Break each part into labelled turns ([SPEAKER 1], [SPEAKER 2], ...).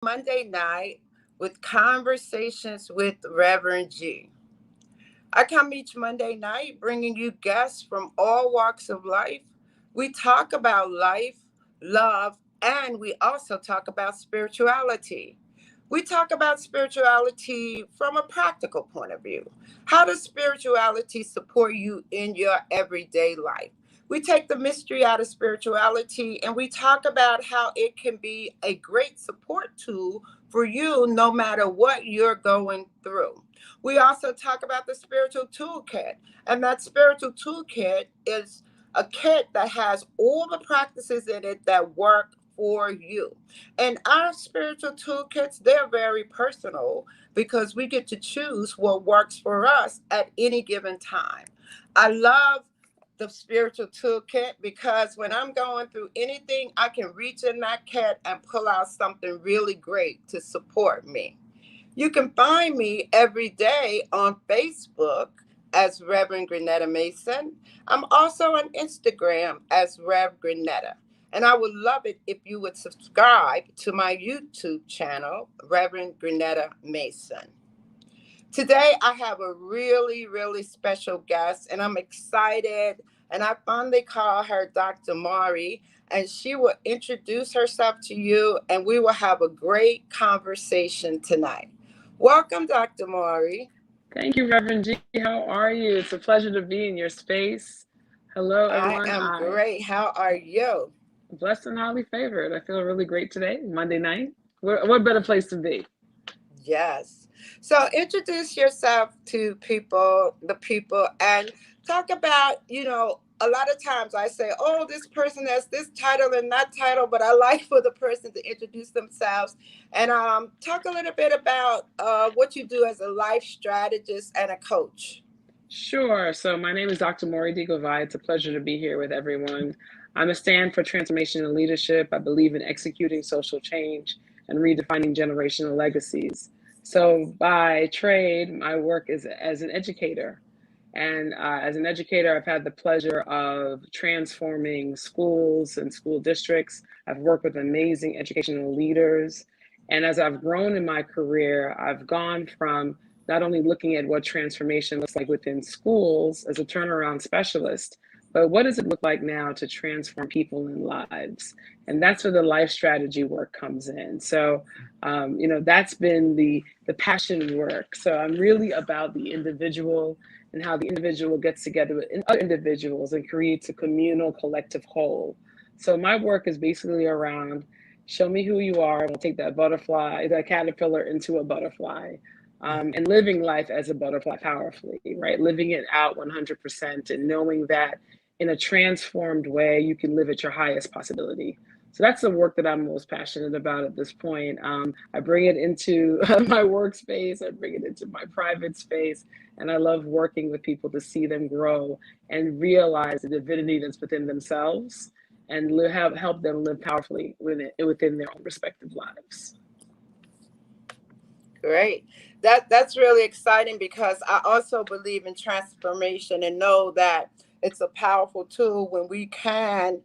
[SPEAKER 1] Monday night with Conversations with Reverend G. I come each Monday night bringing you guests from all walks of life. We talk about life, love, and we also talk about spirituality. We talk about spirituality from a practical point of view. How does spirituality support you in your everyday life? We take the mystery out of spirituality and we talk about how it can be a great support tool for you no matter what you're going through. We also talk about the spiritual toolkit, and that spiritual toolkit is a kit that has all the practices in it that work for you. And our spiritual toolkits, they're very personal because we get to choose what works for us at any given time. I love the spiritual toolkit because when I'm going through anything, I can reach in that kit and pull out something really great to support me. You can find me every day on Facebook as Reverend Grenetta Mason. I'm also on Instagram as Rev Grenetta. And I would love it if you would subscribe to my YouTube channel, Reverend Grenetta Mason. Today, I have a really, really special guest, and I'm excited. And I finally call her Dr. Mari, and she will introduce herself to you, and we will have a great conversation tonight. Welcome, Dr. Mari.
[SPEAKER 2] Thank you, Reverend G. How are you? It's a pleasure to be in your space. Hello,
[SPEAKER 1] I
[SPEAKER 2] everyone.
[SPEAKER 1] am great. How are you?
[SPEAKER 2] Blessed and highly favored. I feel really great today, Monday night. What better place to be?
[SPEAKER 1] Yes. So introduce yourself to people, and talk about, a lot of times I say, oh, this person has this title and that title, but I like for the person to introduce themselves and talk a little bit about what you do as a life strategist and a coach.
[SPEAKER 2] Sure. So my name is Dr. Maury D. Govai. It's a pleasure to be here with everyone. I'm a stand for transformation and leadership. I believe in executing social change and redefining generational legacies. So by trade, my work is as an educator. And as an educator, I've had the pleasure of transforming schools and school districts. I've worked with amazing educational leaders. And as I've grown in my career, I've gone from not only looking at what transformation looks like within schools as a turnaround specialist, but what does it look like now to transform people and lives? And that's where the life strategy work comes in. So, that's been the passion work. So I'm really about the individual and how the individual gets together with other individuals and creates a communal collective whole. So my work is basically around show me who you are, and we'll take that caterpillar into a butterfly. And living life as a butterfly powerfully, right? Living it out 100% and knowing that in a transformed way, you can live at your highest possibility. So that's the work that I'm most passionate about at this point. I bring it into my workspace, I bring it into my private space, and I love working with people to see them grow and realize the divinity that's within themselves and help them live powerfully within their own respective lives.
[SPEAKER 1] Great. That's really exciting because I also believe in transformation and know that it's a powerful tool when we can,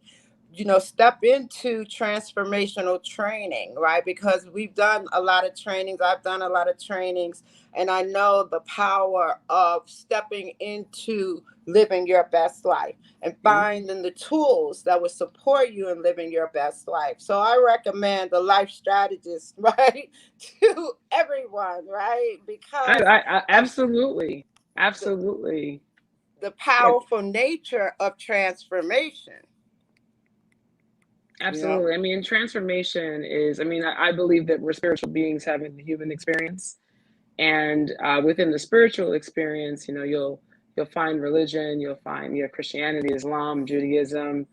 [SPEAKER 1] step into transformational training, right? Because we've done a lot of trainings. I've done a lot of trainings, and I know the power of stepping into living your best life and
[SPEAKER 2] Mhm.
[SPEAKER 1] finding the tools that will support you in living your best life. So I recommend the life strategist, right, to everyone, right? Because
[SPEAKER 2] I
[SPEAKER 1] of
[SPEAKER 2] absolutely,
[SPEAKER 1] the,
[SPEAKER 2] absolutely.
[SPEAKER 1] the
[SPEAKER 2] Yeah,
[SPEAKER 1] powerful nature of transformation, you know?
[SPEAKER 2] absolutely. I mean, transformation is, I believe that we're spiritual beings having the human experience. And within the spiritual experience, you'll find religion, you'll find Christianity, Islam, Judaism,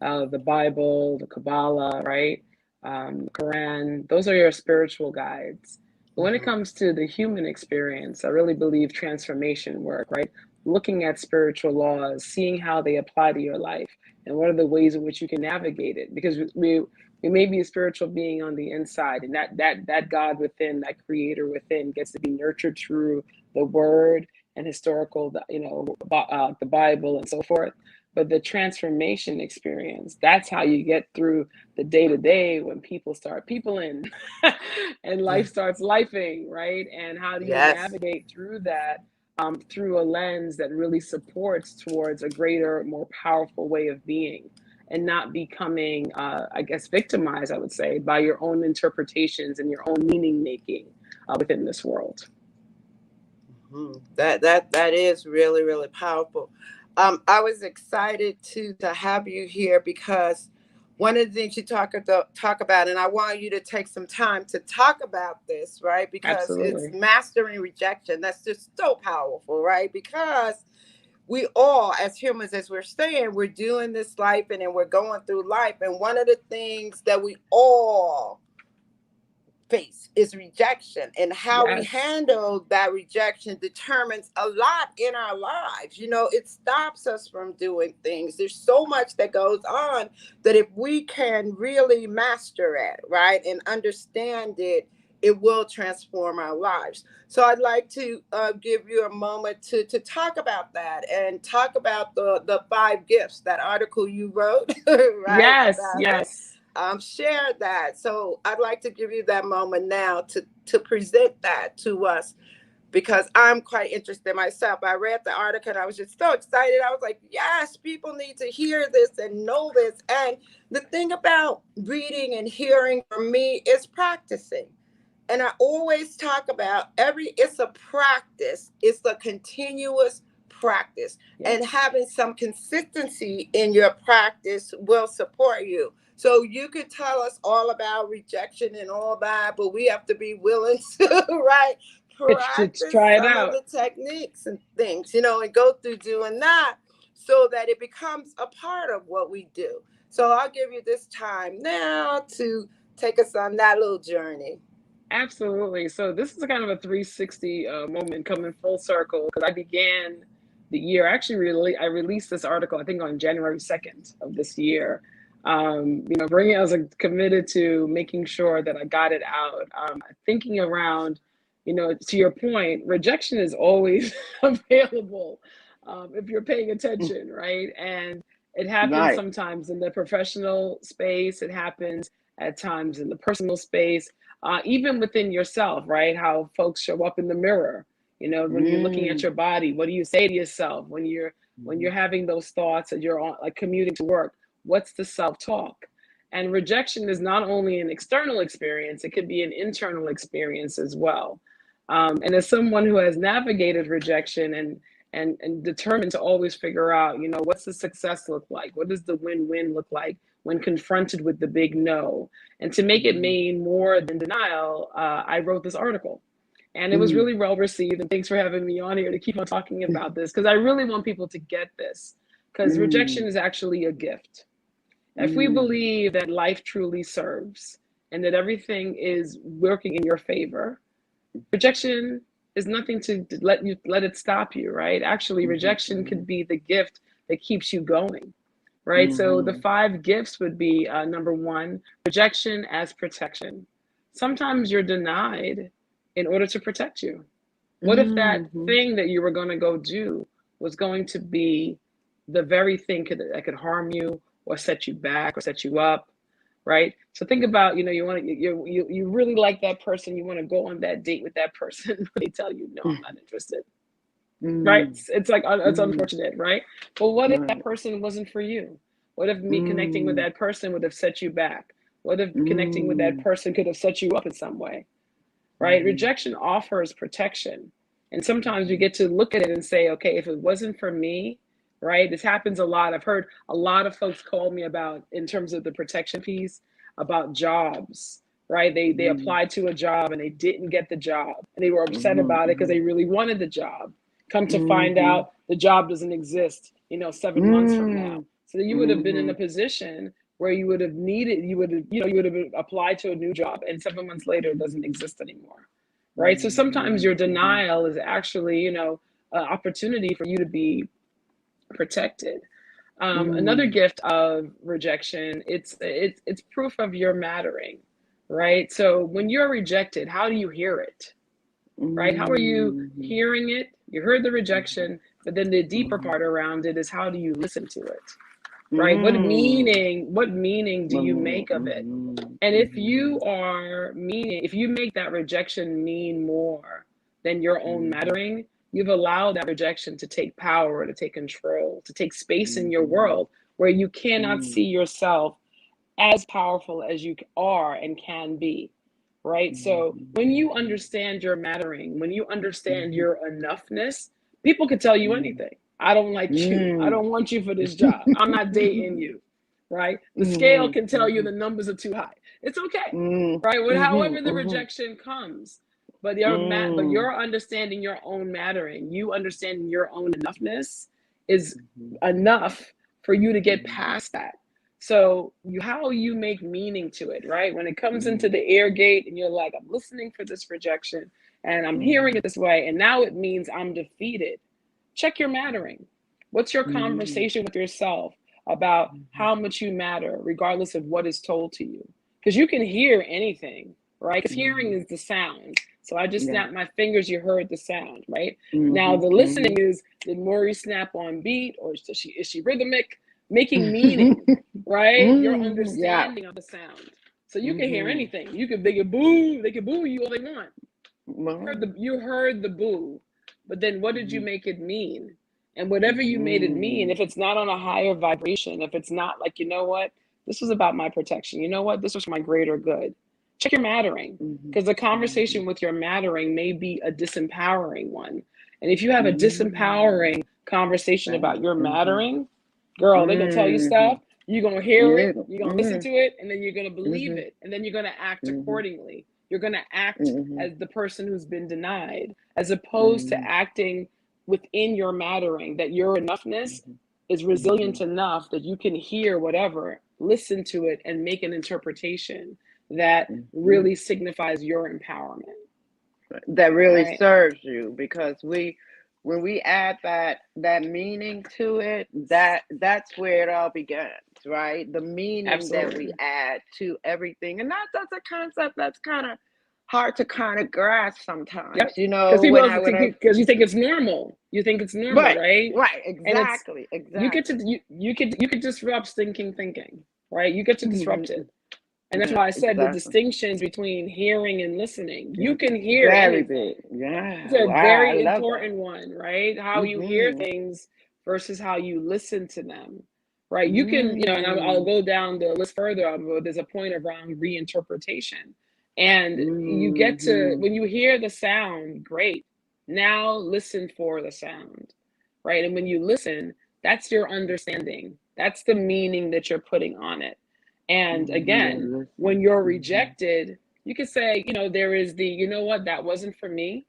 [SPEAKER 2] the Bible, the Kabbalah, right? Quran. Those are your spiritual guides. But when it
[SPEAKER 1] Mhm.
[SPEAKER 2] comes to the human experience, I really believe transformation work, right? Looking at spiritual laws, seeing how they apply to your life, and what are the ways in which you can navigate it. Because we may be a spiritual being on the inside, and that God within, that creator within, gets to be nurtured through the word and historical, the Bible and so forth. but the transformation experience, that's how you get through the day to day when people start peopling and life starts lifing, right? And how do you
[SPEAKER 1] Yes.
[SPEAKER 2] navigate through that through a lens that really supports towards a greater, more powerful way of being and not becoming, I guess, victimized, I would say, by your own interpretations and your own meaning making within this world.
[SPEAKER 1] That is really really powerful. I was excited to have you here because one of the things you talk about, and I want you to take some time to talk about this, right? Because it's
[SPEAKER 2] Absolutely.
[SPEAKER 1] mastering rejection. That's just so powerful, right? Because we all, as humans, as we're saying, we're doing this life and then we're going through life, and one of the things that we all face is rejection, and how we
[SPEAKER 2] Yes.
[SPEAKER 1] handle that rejection determines a lot in our lives. It stops us from doing things. There's so much that goes on that if we can really master it, right, and understand it, it will transform our lives. So I'd like to give you a moment to talk about that and talk about the five gifts, that article you wrote, right,
[SPEAKER 2] Yes.
[SPEAKER 1] about it.
[SPEAKER 2] Yes.
[SPEAKER 1] Share that. So I'd like to give you that moment now to present that to us, because I'm quite interested myself. I read the article and I was just so excited. I was like, yes, people need to hear this and know this. And the thing about reading and hearing for me is practicing. And I always talk about it's a practice. It's a continuous practice. And
[SPEAKER 2] Yes.
[SPEAKER 1] having some consistency in your practice will support you. So you could tell us all about rejection and all that, but we have to be willing to, right,
[SPEAKER 2] To
[SPEAKER 1] practice
[SPEAKER 2] try it
[SPEAKER 1] some of
[SPEAKER 2] out.
[SPEAKER 1] the techniques and things, and go through doing that so that it becomes a part of what we do. So I'll give you this time now to take us on that little journey.
[SPEAKER 2] Absolutely. So this is a kind of a 360 moment coming full circle because I began the year. Actually, really, I released this article I think on January 2nd of this year. Bringing I was committed to making sure that I got it out. Thinking around, to your point, rejection is always available if you're paying attention, right? And it happens
[SPEAKER 3] Right.
[SPEAKER 2] sometimes in the professional space. It happens at times in the personal space, even within yourself, right? How folks show up in the mirror. When you're looking at
[SPEAKER 3] Mm.
[SPEAKER 2] your body, what do you say to yourself when you're
[SPEAKER 3] Mhm.
[SPEAKER 2] having those thoughts and you're on like commuting to work? What's the self-talk? And rejection is not only an external experience; it could be an internal experience as well. And as someone who has navigated rejection and determined to always figure out, what's the success look like? What does the win-win look like when confronted with the big no? And to make it
[SPEAKER 3] Mhm.
[SPEAKER 2] mean more than denial, I wrote this article. And it was
[SPEAKER 3] Mm.
[SPEAKER 2] really well received. And thanks for having me on here to keep on talking about this because I really want people to get this because rejection
[SPEAKER 3] Mm.
[SPEAKER 2] is actually a gift. If we
[SPEAKER 3] Mm.
[SPEAKER 2] believe that life truly serves and that everything is working in your favor, rejection is nothing to let it stop you, right? Actually,
[SPEAKER 3] Mhm.
[SPEAKER 2] rejection
[SPEAKER 3] Mhm.
[SPEAKER 2] could be the gift that keeps you going, right? So the
[SPEAKER 3] Mhm.
[SPEAKER 2] five gifts would be number one, rejection as protection. Sometimes you're denied in order to protect you. What if that
[SPEAKER 3] Mhm.
[SPEAKER 2] thing that you were going to go do was going to be the very thing that could harm you or set you back or set you up, right? So think about, you really like that person, you want to go on that date with that person, but they tell you, no, I'm not interested, right?
[SPEAKER 3] Mm.
[SPEAKER 2] It's like it's
[SPEAKER 3] Mm.
[SPEAKER 2] unfortunate, right? But what if that
[SPEAKER 3] Right.
[SPEAKER 2] person wasn't for you? What if me connecting with
[SPEAKER 3] Mm.
[SPEAKER 2] that person would have set you back? What if connecting with that
[SPEAKER 3] Mm.
[SPEAKER 2] person could have set you up in some way? Right?
[SPEAKER 3] Mhm.
[SPEAKER 2] Rejection offers protection. And sometimes we
[SPEAKER 3] Mhm.
[SPEAKER 2] get to look at it and say, okay, if it wasn't for me, right? This happens a lot. I've heard a lot of folks call me about, in terms of the protection piece, about jobs, right? They
[SPEAKER 3] Mm.
[SPEAKER 2] applied to a job and they didn't get the job. And they were upset
[SPEAKER 3] Mhm.
[SPEAKER 2] about it because
[SPEAKER 3] Mhm.
[SPEAKER 2] they really wanted the job. Come to find
[SPEAKER 3] Mhm.
[SPEAKER 2] out the job doesn't exist, 7 months from now.
[SPEAKER 3] Mm.
[SPEAKER 2] So you would have been in a
[SPEAKER 3] Mhm.
[SPEAKER 2] position where you would have applied to a new job and 7 months later it doesn't exist anymore, right? So sometimes
[SPEAKER 3] Mhm.
[SPEAKER 2] your
[SPEAKER 3] Mhm.
[SPEAKER 2] denial is actually, an opportunity for you to be protected. Another
[SPEAKER 3] Mm.
[SPEAKER 2] gift of rejection, it's proof of your mattering, right? So when you're rejected, how do you hear it? Right? How are you
[SPEAKER 3] Mhm.
[SPEAKER 2] hearing it? You heard the rejection. But then the deeper part around it is, how do you listen to it? Right? What meaning do you make of it? And if you make that rejection mean more than your own mattering, you've allowed that rejection to take power, to take control, to take space in your world where you cannot see yourself as powerful as you are and can be. Right? So when you understand your mattering, when you understand your enoughness, people could tell you anything. I don't like you. I don't want you for this job. I'm not dating you. Right? The scale can tell you the numbers are too high. It's okay. Right? However the rejection comes. But your understanding your own mattering, you understanding your own enoughness is enough for you to get past that. So how you make meaning to it, right? When it comes into the air gate and you're like, I'm listening for this rejection and I'm hearing it this way, and now it means I'm defeated. Check your mattering. What's your conversation with yourself about how much you matter, regardless of what is told to you? Because you can hear anything, right? Because hearing is the sound. So I just snapped my fingers, you heard the sound, right? Now the listening is, did Maury snap on beat, or is she rhythmic? Making meaning, right? Your understanding of the sound. So you can hear anything. You can, they can boo you all they want. You heard the boo, but then what did you make it mean? And whatever you made it mean, if it's not on a higher vibration, if it's not like, you know what, this was about my protection. You know what, this was for my greater good. Check your mattering, because the conversation with your mattering may be a disempowering one. And if you have a disempowering conversation about your mattering, girl, they're gonna tell you stuff. You're gonna hear it. You're gonna listen to it, and then you're gonna believe it, and then you're gonna act accordingly. You're gonna act as the person who's been denied, as opposed to acting within your mattering. That your enoughness is resilient enough that you can hear whatever, listen to it, and make an interpretation that really signifies your empowerment.
[SPEAKER 1] That really serves you, because when we add that meaning to it, that's where it all begins, right? The meaning that we add to everything. And that's a concept that's kind of hard to kind of grasp sometimes, you know,
[SPEAKER 2] because you think it's normal. You think it's normal, right?
[SPEAKER 1] Right, exactly.
[SPEAKER 2] You get to you could disrupt thinking, right? You get to disrupt it. And that's why I said the distinctions between hearing and listening. You can hear anything. It's a very important one, right? How you hear things versus how you listen to them, right? You can, and I'll go down the list further. There's a point around reinterpretation. And you get to, when you hear the sound, great. Now listen for the sound, right? And when you listen, that's your understanding. That's the meaning that you're putting on it. And again, when you're rejected, you could say, there is the, you know what, that wasn't for me.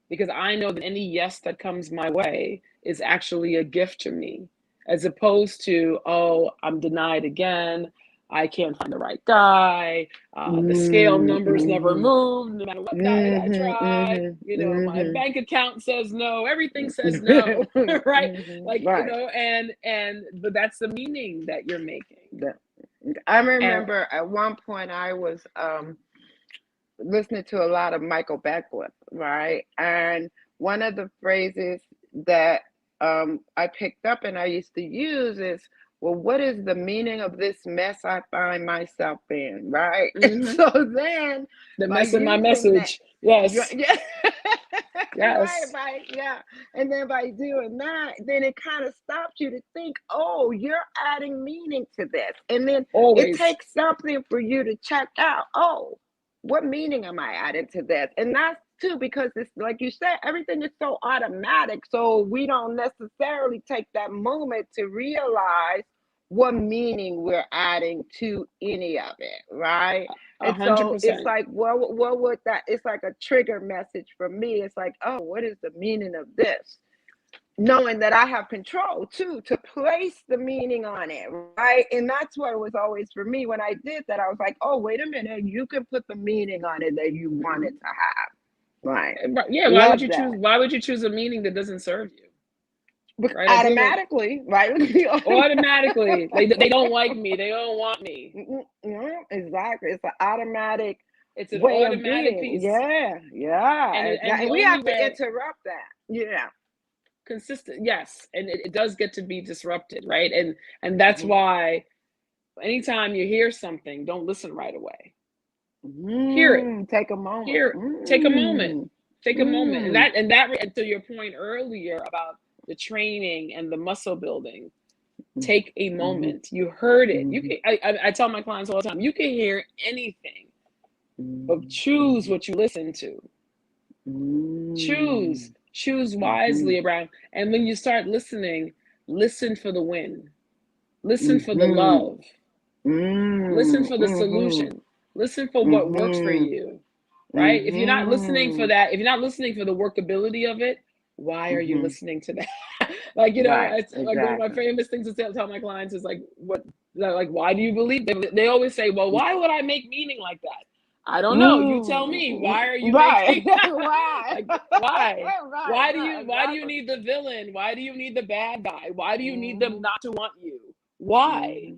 [SPEAKER 2] Because I know that any yes that comes my way is actually a gift to me, as opposed to, oh, I'm denied again. I can't find the right guy. The scale numbers never moved, no matter what diet I try. My bank account says no. Everything says no, right? But that's the meaning that you're making.
[SPEAKER 1] I remember at one point I was listening to a lot of Michael Beckwith, right? And one of the phrases that I picked up and I used to use is, well, what is the meaning of this mess I find myself in, right? And so then
[SPEAKER 2] the mess in my message, yes.
[SPEAKER 1] Yeah.
[SPEAKER 2] Yes.
[SPEAKER 1] Right, yeah. And then by doing that, then it kind of stops you to think, oh, you're adding meaning to this. And then it takes something for you to check out, oh, what meaning am I adding to this? And that's too, because it's like you said, everything is so automatic. So we don't necessarily take that moment to realize what meaning we're adding to any of it, right? And
[SPEAKER 2] 100%.
[SPEAKER 1] so it's like, what would that? It's like a trigger message for me. It's like, oh, what is the meaning of this? Knowing that I have control too to place the meaning on it, right? And that's what it was always for me when I did that. I was like, oh, wait a minute, you can put the meaning on it that you want it to have, right?
[SPEAKER 2] Yeah. Why would you choose a meaning that doesn't serve you?
[SPEAKER 1] Right? Automatically, right?
[SPEAKER 2] Automatically, they don't like me. They don't want me.
[SPEAKER 1] Exactly. It's an automatic.
[SPEAKER 2] It's an automatic piece.
[SPEAKER 1] Yeah. And we have to interrupt that. Yeah.
[SPEAKER 2] consistent, yes, and it does get to be disrupted, right? And that's why anytime you hear something, don't listen right away. Hear it.
[SPEAKER 1] Take a moment.
[SPEAKER 2] Hear it. Take a moment. Take a moment. And to your point earlier about the training and the muscle building, take a moment. You heard it. You can. I tell my clients all the time, you can hear anything, but choose what you listen to. Choose wisely around. And when you start listening, listen for the win. Listen for the love. Listen for the solution. Listen for what works for you. Right? If you're not listening for that, if you're not listening for the workability of it, why are you listening to that? Like, it's like one of my famous things to tell my clients is like, why do you believe? They always say, well, why would I make meaning like that? I don't know. You tell me. Why are you making
[SPEAKER 1] why?
[SPEAKER 2] Like, why? Why do you need the villain? Why do you need the bad guy? Why do you need them not to want you? Why?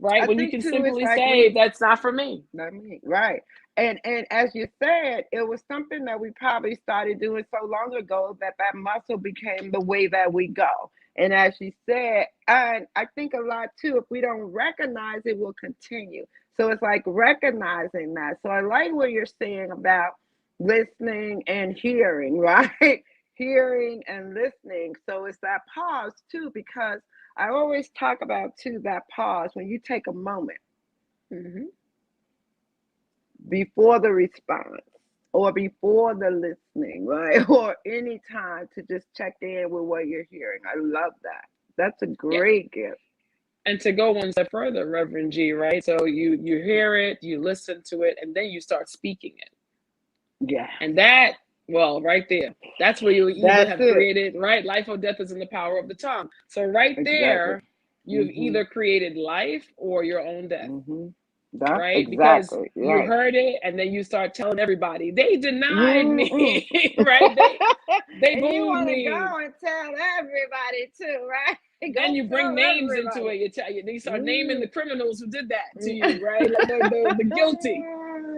[SPEAKER 2] Right? When you can simply say, that's not for me.
[SPEAKER 1] Not me. Right. And as you said, it was something that we probably started doing so long ago that muscle became the way that we go. And as you said, and I think a lot too, if we don't recognize it, we'll continue. So it's like recognizing that. So I like what you're saying about listening and hearing, right? Hearing and listening. So it's that pause too, because I always talk about too that pause when you take a moment before the response or before the listening, right? Or any time to just check in with what you're hearing. I love that. That's a great gift.
[SPEAKER 2] And to go one step further, Reverend G, right? So you hear it, you listen to it, and then you start speaking it.
[SPEAKER 1] Yeah.
[SPEAKER 2] And that, well, right there, that's where you either have created, right? Life or death is in the power of the tongue. So right there, you've either created life or your own death. Right? Because you heard it and then you start telling everybody, they denied me, right? They booed me.
[SPEAKER 1] Go and tell everybody too, right?
[SPEAKER 2] Then you bring names into it. You start naming the criminals who did that to you, right? Like the guilty.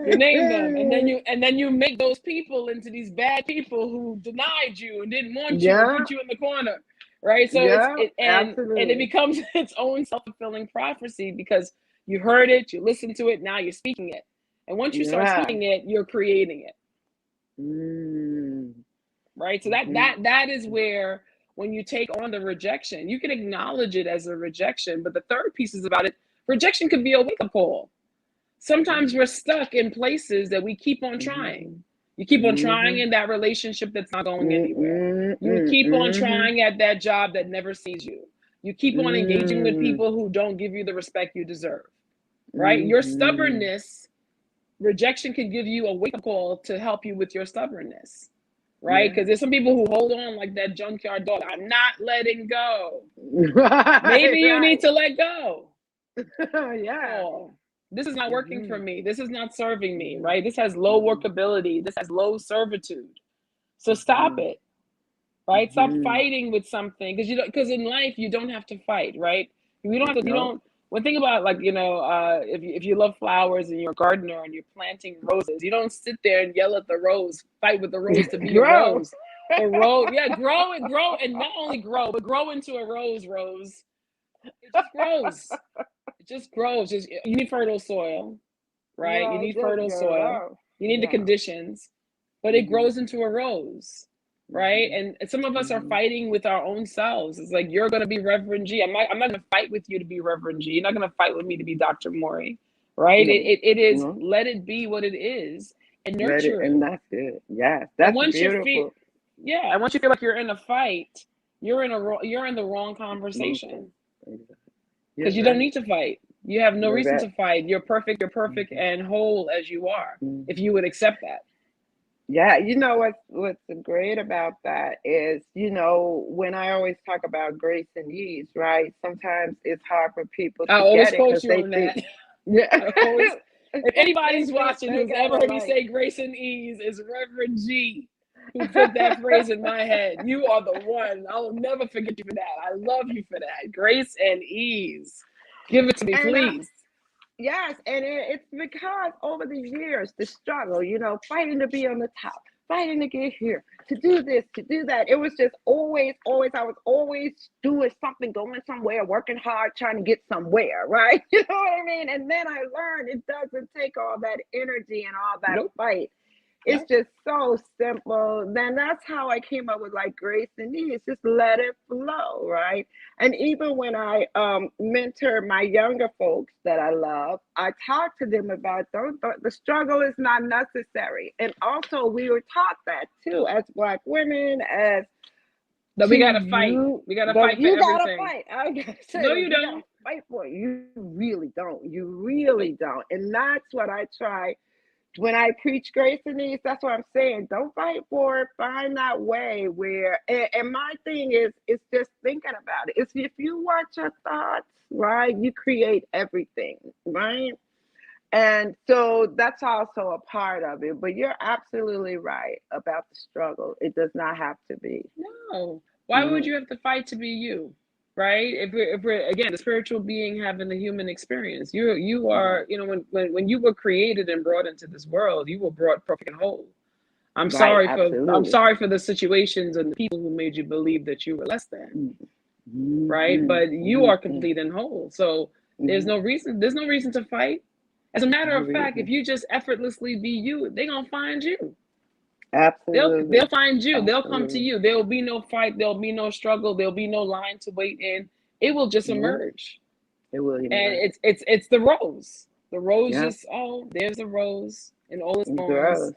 [SPEAKER 2] You name them, and then you make those people into these bad people who denied you and didn't want you and put you in the corner, right? So it becomes its own self-fulfilling prophecy because you heard it, you listened to it, now you're speaking it, and once you start speaking it, you're creating it, right? So that is where, when you take on the rejection, you can acknowledge it as a rejection, but the third piece is about it. Rejection could be a wake-up call. Sometimes we're stuck in places that we keep on trying. You keep on trying in that relationship that's not going anywhere. You keep on trying at that job that never sees you. You keep on engaging with people who don't give you the respect you deserve, right? Your stubbornness, rejection can give you a wake-up call to help you with your stubbornness, right? Because there's some people who hold on like that junkyard dog. I'm not letting go. Maybe you need to let go. This is not working for me. This is not serving me, right? This has low workability. This has low servitude. So stop it, right? Stop fighting with something, because in life you don't have to fight, right? You don't have to. You don't. One thing about, like, if you love flowers and you're a gardener and you're planting roses, you don't sit there and yell at the rose, fight with the rose to be a rose. A rose, grow, and not only grow, but grow into a rose. It just grows. It just grows. You need fertile soil, right? You need fertile soil. You need the conditions, but it grows into a rose, right? And some of us are fighting with our own selves. It's like, you're going to be Reverend G. I'm not going to fight with you to be Reverend G. You're not going to fight with me to be Dr. Maury, right? It is, let it be what it is and nurture it.
[SPEAKER 1] And that's it. Yes, that's beautiful.
[SPEAKER 2] And once you feel like you're in a fight, you're in the wrong conversation. Because you don't need to fight. You have no reason to fight. You're perfect and whole as you are, if you would accept that.
[SPEAKER 1] Yeah, what's great about that is, when I always talk about grace and ease, right? Sometimes it's hard for people to
[SPEAKER 2] I always
[SPEAKER 1] get it
[SPEAKER 2] quote
[SPEAKER 1] because
[SPEAKER 2] you
[SPEAKER 1] they
[SPEAKER 2] on
[SPEAKER 1] think,
[SPEAKER 2] that. If anybody's watching who's ever heard me say grace and ease, is Reverend G, who put that phrase in my head. You are the one. I'll never forget you for that. I love you for that. Grace and ease. Give it to me, please.
[SPEAKER 1] Yes, and it's because over the years, the struggle, fighting to be on the top,
[SPEAKER 3] fighting to get here, to do this, to do that. It was just always, always, I was always doing something, going somewhere, working hard, trying to get somewhere, right? You know what I mean? And then I learned it doesn't take all that energy and all that
[SPEAKER 2] Nope.
[SPEAKER 3] fight. It's just so simple. Then that's how I came up with like grace and ease. Just let it flow, right? And even when I mentor my younger folks that I love, I talk to them about don't the struggle is not necessary. And also we were taught that too as Black women, as
[SPEAKER 2] That
[SPEAKER 3] to
[SPEAKER 2] we gotta fight.
[SPEAKER 3] you,
[SPEAKER 2] We gotta
[SPEAKER 3] that
[SPEAKER 2] fight for
[SPEAKER 3] you gotta
[SPEAKER 2] everything.
[SPEAKER 3] fight. I gotta say
[SPEAKER 2] No,
[SPEAKER 3] that
[SPEAKER 2] you
[SPEAKER 3] you gotta
[SPEAKER 2] don't.
[SPEAKER 3] fight for it. You really don't. You really don't. And that's what I try when I preach grace and ease. That's what I'm saying. Don't fight for it. Find that way where, and my thing is, it's just thinking about it. It's if you watch your thoughts, right, you create everything, right? And so that's also a part of it. But you're absolutely right about the struggle. It does not have to be.
[SPEAKER 2] No. Why would
[SPEAKER 3] Mm,
[SPEAKER 2] you have to fight to be you? Right? If we're again the spiritual being having the human experience, you
[SPEAKER 3] right,
[SPEAKER 2] are, when you were created and brought into this world, you were brought perfect and whole.
[SPEAKER 3] right,
[SPEAKER 2] I'm
[SPEAKER 3] absolutely.
[SPEAKER 2] sorry for the situations and the people who made you believe that you were less than,
[SPEAKER 3] Mm,
[SPEAKER 2] right?
[SPEAKER 3] mhm,
[SPEAKER 2] But you are
[SPEAKER 3] mhm,
[SPEAKER 2] complete and whole. So
[SPEAKER 3] mhm.
[SPEAKER 2] there's no reason to fight. As a matter
[SPEAKER 3] No
[SPEAKER 2] of fact, if
[SPEAKER 3] reason.
[SPEAKER 2] you just effortlessly be you, they're gonna find you. They'll
[SPEAKER 3] Absolutely.
[SPEAKER 2] find you. They'll come to
[SPEAKER 3] Absolutely.
[SPEAKER 2] you. There will be no fight. There'll be no struggle. There'll be no line to wait in. It will just
[SPEAKER 3] Yeah,
[SPEAKER 2] emerge.
[SPEAKER 3] it will
[SPEAKER 2] And
[SPEAKER 3] emerge.
[SPEAKER 2] it's the rose. The rose
[SPEAKER 3] Yeah,
[SPEAKER 2] just, oh, there's a rose in all its
[SPEAKER 3] it
[SPEAKER 2] forms,
[SPEAKER 3] grows.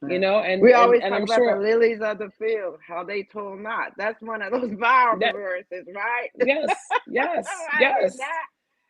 [SPEAKER 3] Yeah.
[SPEAKER 2] and
[SPEAKER 3] We
[SPEAKER 2] and
[SPEAKER 3] always
[SPEAKER 2] and
[SPEAKER 3] talk
[SPEAKER 2] I'm
[SPEAKER 3] about the
[SPEAKER 2] sure
[SPEAKER 3] lilies of the field, how they told not. That's one of those Bible
[SPEAKER 2] that
[SPEAKER 3] verses, right?
[SPEAKER 2] yes, yes,
[SPEAKER 3] Right, and
[SPEAKER 2] yes.
[SPEAKER 3] that,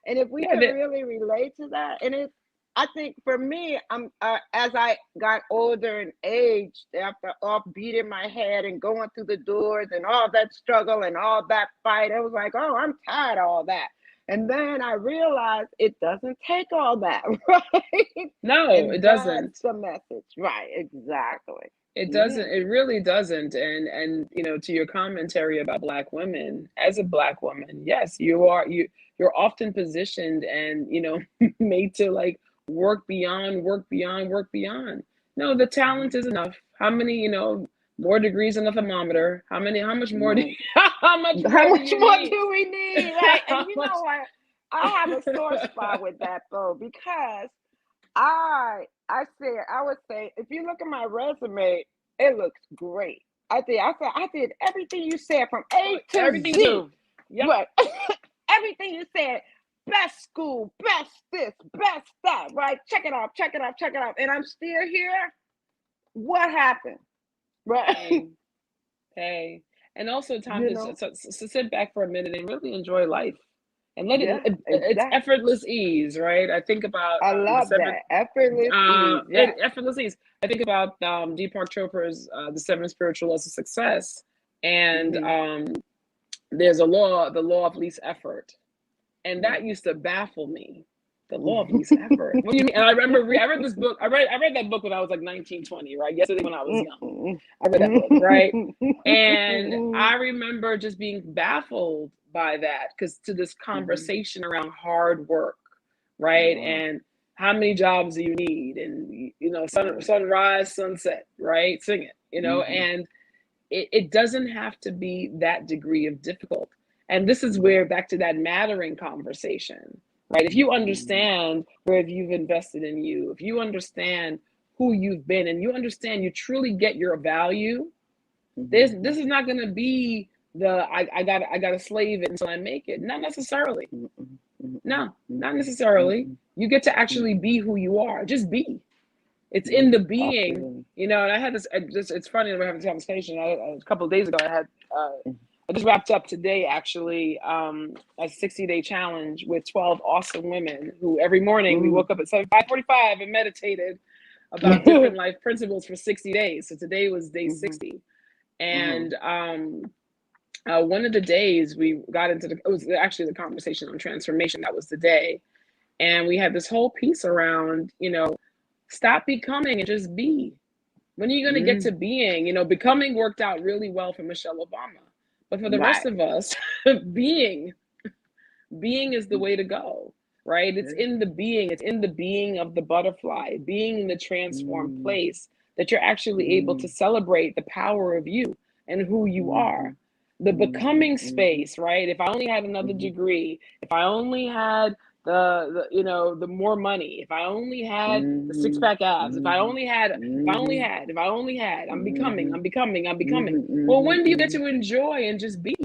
[SPEAKER 3] and if we
[SPEAKER 2] Yeah,
[SPEAKER 3] can
[SPEAKER 2] that
[SPEAKER 3] really relate to that, and it's, I think for me, I'm as I got older and aged, after off beating my head and going through the doors and all that struggle and all that fight, I was like, oh, I'm tired of all that. And then I realized it doesn't take all that, right?
[SPEAKER 2] no, it
[SPEAKER 3] And that's
[SPEAKER 2] doesn't.
[SPEAKER 3] the message, right? Exactly.
[SPEAKER 2] It doesn't.
[SPEAKER 3] Yeah,
[SPEAKER 2] It really doesn't. And to your commentary about Black women, as a Black woman, yes, you're often positioned and made to like work beyond, work beyond, work beyond. No, the talent is enough. How many, more degrees on the thermometer? How much more do
[SPEAKER 3] right.
[SPEAKER 2] how much
[SPEAKER 3] How
[SPEAKER 2] more do
[SPEAKER 3] much
[SPEAKER 2] you
[SPEAKER 3] more
[SPEAKER 2] need?
[SPEAKER 3] do we need, right? And
[SPEAKER 2] How
[SPEAKER 3] you
[SPEAKER 2] much?
[SPEAKER 3] know what? I have a sore spot with that though, because I would say if you look at my resume, it looks great. I did everything you said from A to
[SPEAKER 2] Everything
[SPEAKER 3] Z.
[SPEAKER 2] too. Yep.
[SPEAKER 3] Right. Everything you said, best school, best this, best that, right? Check it off, check it off, check it off. And I'm still here. What happened? Right.
[SPEAKER 2] Hey, hey. And also time
[SPEAKER 3] You
[SPEAKER 2] to
[SPEAKER 3] know?
[SPEAKER 2] sit back for a minute and really enjoy life. And let
[SPEAKER 3] Yeah,
[SPEAKER 2] it's
[SPEAKER 3] exactly.
[SPEAKER 2] effortless ease, right? I think about
[SPEAKER 3] I
[SPEAKER 2] the
[SPEAKER 3] love
[SPEAKER 2] seventh
[SPEAKER 3] that. Effortless ease. Yes.
[SPEAKER 2] effortless ease. I think about Deepak Chopra's the seven spiritual laws of success, and
[SPEAKER 3] Hmm.
[SPEAKER 2] there's the law of least effort, and that used to baffle me. The law of least effort. What do you mean? And I remember I read this book. I read that book when I was like 19, 20, right? Yesterday when I was young, I read that book, right? And I remember just being baffled by that, because to this conversation around hard work, right?
[SPEAKER 3] Wow.
[SPEAKER 2] And how many jobs do you need? And
[SPEAKER 3] Right.
[SPEAKER 2] sunrise, sunset, right? Sing it,
[SPEAKER 3] Hmm.
[SPEAKER 2] and it doesn't have to be that degree of difficult. And this is where back to that mattering conversation, right? If you
[SPEAKER 3] Hmm.
[SPEAKER 2] understand where you've invested in you, if you understand who you've been, and you understand you truly get your value, this
[SPEAKER 3] Hmm.
[SPEAKER 2] is not going to be the I got to slave it until I make it. Not necessarily.
[SPEAKER 3] Mm-mm, mm-mm,
[SPEAKER 2] No, not
[SPEAKER 3] mm-mm,
[SPEAKER 2] necessarily.
[SPEAKER 3] mm-mm,
[SPEAKER 2] You get to actually
[SPEAKER 3] mm-mm.
[SPEAKER 2] be who you are. Just be. It's in
[SPEAKER 3] Yeah,
[SPEAKER 2] the being,
[SPEAKER 3] absolutely.
[SPEAKER 2] And I had it's funny that we're having this conversation. A couple of days ago, uh,
[SPEAKER 3] Mm,
[SPEAKER 2] I just wrapped up today actually a 60-day challenge with 12 awesome women who every morning we
[SPEAKER 3] mm.
[SPEAKER 2] woke up at 5:45 and meditated about different life principles for 60 days. So today was day
[SPEAKER 3] Mhm,
[SPEAKER 2] 60.
[SPEAKER 3] mhm,
[SPEAKER 2] And one of the days we got into it was actually the conversation on transformation. That was the day. And we had this whole piece around, stop becoming and just be. When are you going to get
[SPEAKER 3] mm.
[SPEAKER 2] to being? Becoming worked out really well for Michelle Obama. But for the rest
[SPEAKER 3] Right.
[SPEAKER 2] of us, being, being is the
[SPEAKER 3] Mm,
[SPEAKER 2] way to go, right? It's
[SPEAKER 3] yeah.
[SPEAKER 2] in the being, it's in the being of the butterfly, being in the transformed
[SPEAKER 3] Mm,
[SPEAKER 2] place. that you're actually able to celebrate the power of you and who you are. The becoming space, right? If I only had another degree, if I only had the more money, if I only had the six pack abs, if I only had, I'm becoming. Well, when do you get to enjoy and just be,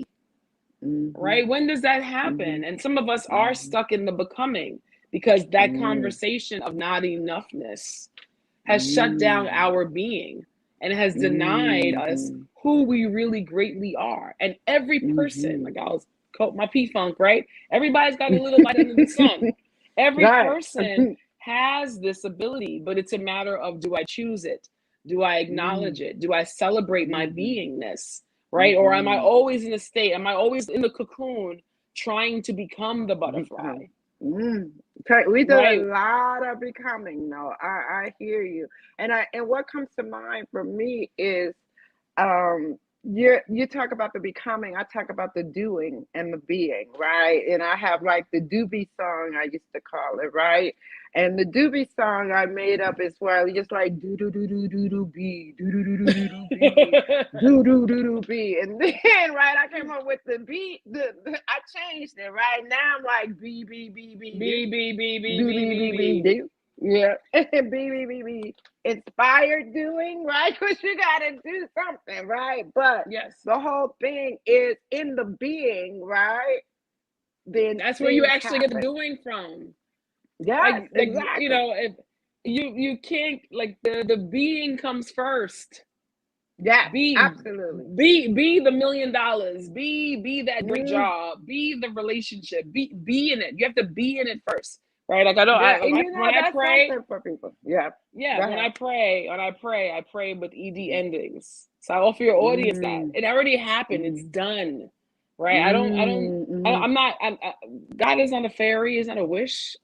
[SPEAKER 2] right? When does that happen? And some of us are stuck in the becoming because that conversation of not enough-ness has shut down our being and has denied us who we really greatly are. And every person, like I was quote my P-Funk, right? Everybody's got a little light under the sun. Every
[SPEAKER 3] Right.
[SPEAKER 2] person has this ability, but it's a matter of, do I choose it? Do I acknowledge it? Do I celebrate my beingness, right? Or am I always in a state? Am I always in the cocoon trying to become the butterfly?
[SPEAKER 3] We did
[SPEAKER 2] Right.
[SPEAKER 3] a lot of becoming. No, I hear you. And what comes to mind for me is you talk about the becoming, I talk about the doing and the being, right? And I have like the doobie song, I used to call it, right? And the doobie song I made up is where I just like do do do do do do be do do do do do do be do do do do be, and then right I came up with the beat. I changed it. Right now I'm like be be be be
[SPEAKER 2] Be,
[SPEAKER 3] do
[SPEAKER 2] be, be, be,
[SPEAKER 3] do
[SPEAKER 2] be,
[SPEAKER 3] be be
[SPEAKER 2] be,
[SPEAKER 3] be
[SPEAKER 2] be.
[SPEAKER 3] do. Yeah, be be be be inspired doing, right? Because you got to do something, right? But
[SPEAKER 2] Yes.
[SPEAKER 3] the whole thing is in the being, right? Then
[SPEAKER 2] That's where you
[SPEAKER 3] things
[SPEAKER 2] actually get the
[SPEAKER 3] happen.
[SPEAKER 2] doing from.
[SPEAKER 3] Yes,
[SPEAKER 2] Like
[SPEAKER 3] exactly.
[SPEAKER 2] if you can't, like, the being comes first.
[SPEAKER 3] Yes,
[SPEAKER 2] Be
[SPEAKER 3] absolutely.
[SPEAKER 2] be the $1 million. Be that great
[SPEAKER 3] Mm,
[SPEAKER 2] job. Be the relationship. Be in it. You have to be in it first, right? Like I know
[SPEAKER 3] yeah, and
[SPEAKER 2] when I
[SPEAKER 3] that's
[SPEAKER 2] pray,
[SPEAKER 3] something for people. Yeah,
[SPEAKER 2] yeah,
[SPEAKER 3] go
[SPEAKER 2] when
[SPEAKER 3] ahead.
[SPEAKER 2] I pray with ED endings. So I offer your audience that
[SPEAKER 3] Mm,
[SPEAKER 2] it already happened.
[SPEAKER 3] mm,
[SPEAKER 2] It's done, right?
[SPEAKER 3] mm, mm.
[SPEAKER 2] I'm not. God is not a fairy. Is not a wish,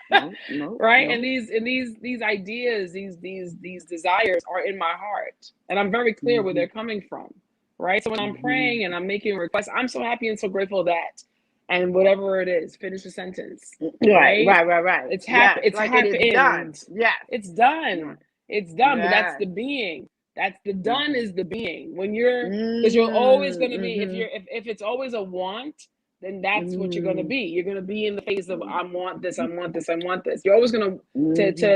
[SPEAKER 3] No, no,
[SPEAKER 2] right? And
[SPEAKER 3] no.
[SPEAKER 2] these ideas, these desires are in my heart, and I'm very clear where
[SPEAKER 3] Mm-hmm,
[SPEAKER 2] they're coming from, right? So when I'm
[SPEAKER 3] mm-hmm.
[SPEAKER 2] praying and I'm making requests, I'm so happy and so grateful that, and whatever it is, finish the sentence,
[SPEAKER 3] Right,
[SPEAKER 2] right?
[SPEAKER 3] right, right, right. Yes,
[SPEAKER 2] It's
[SPEAKER 3] like it is done.
[SPEAKER 2] happened.
[SPEAKER 3] Yes,
[SPEAKER 2] It's done.
[SPEAKER 3] right.
[SPEAKER 2] It's done. But that's
[SPEAKER 3] Yes.
[SPEAKER 2] the being. That's the done
[SPEAKER 3] Mm-hmm.
[SPEAKER 2] is the being. When you're, because you're always going to be,
[SPEAKER 3] Mm-hmm.
[SPEAKER 2] if it's always a want, then that's what you're going to
[SPEAKER 3] Mm-hmm.
[SPEAKER 2] be. You're going to be in the phase of I want this, I want this, I want this. You're always going
[SPEAKER 3] Mm-hmm.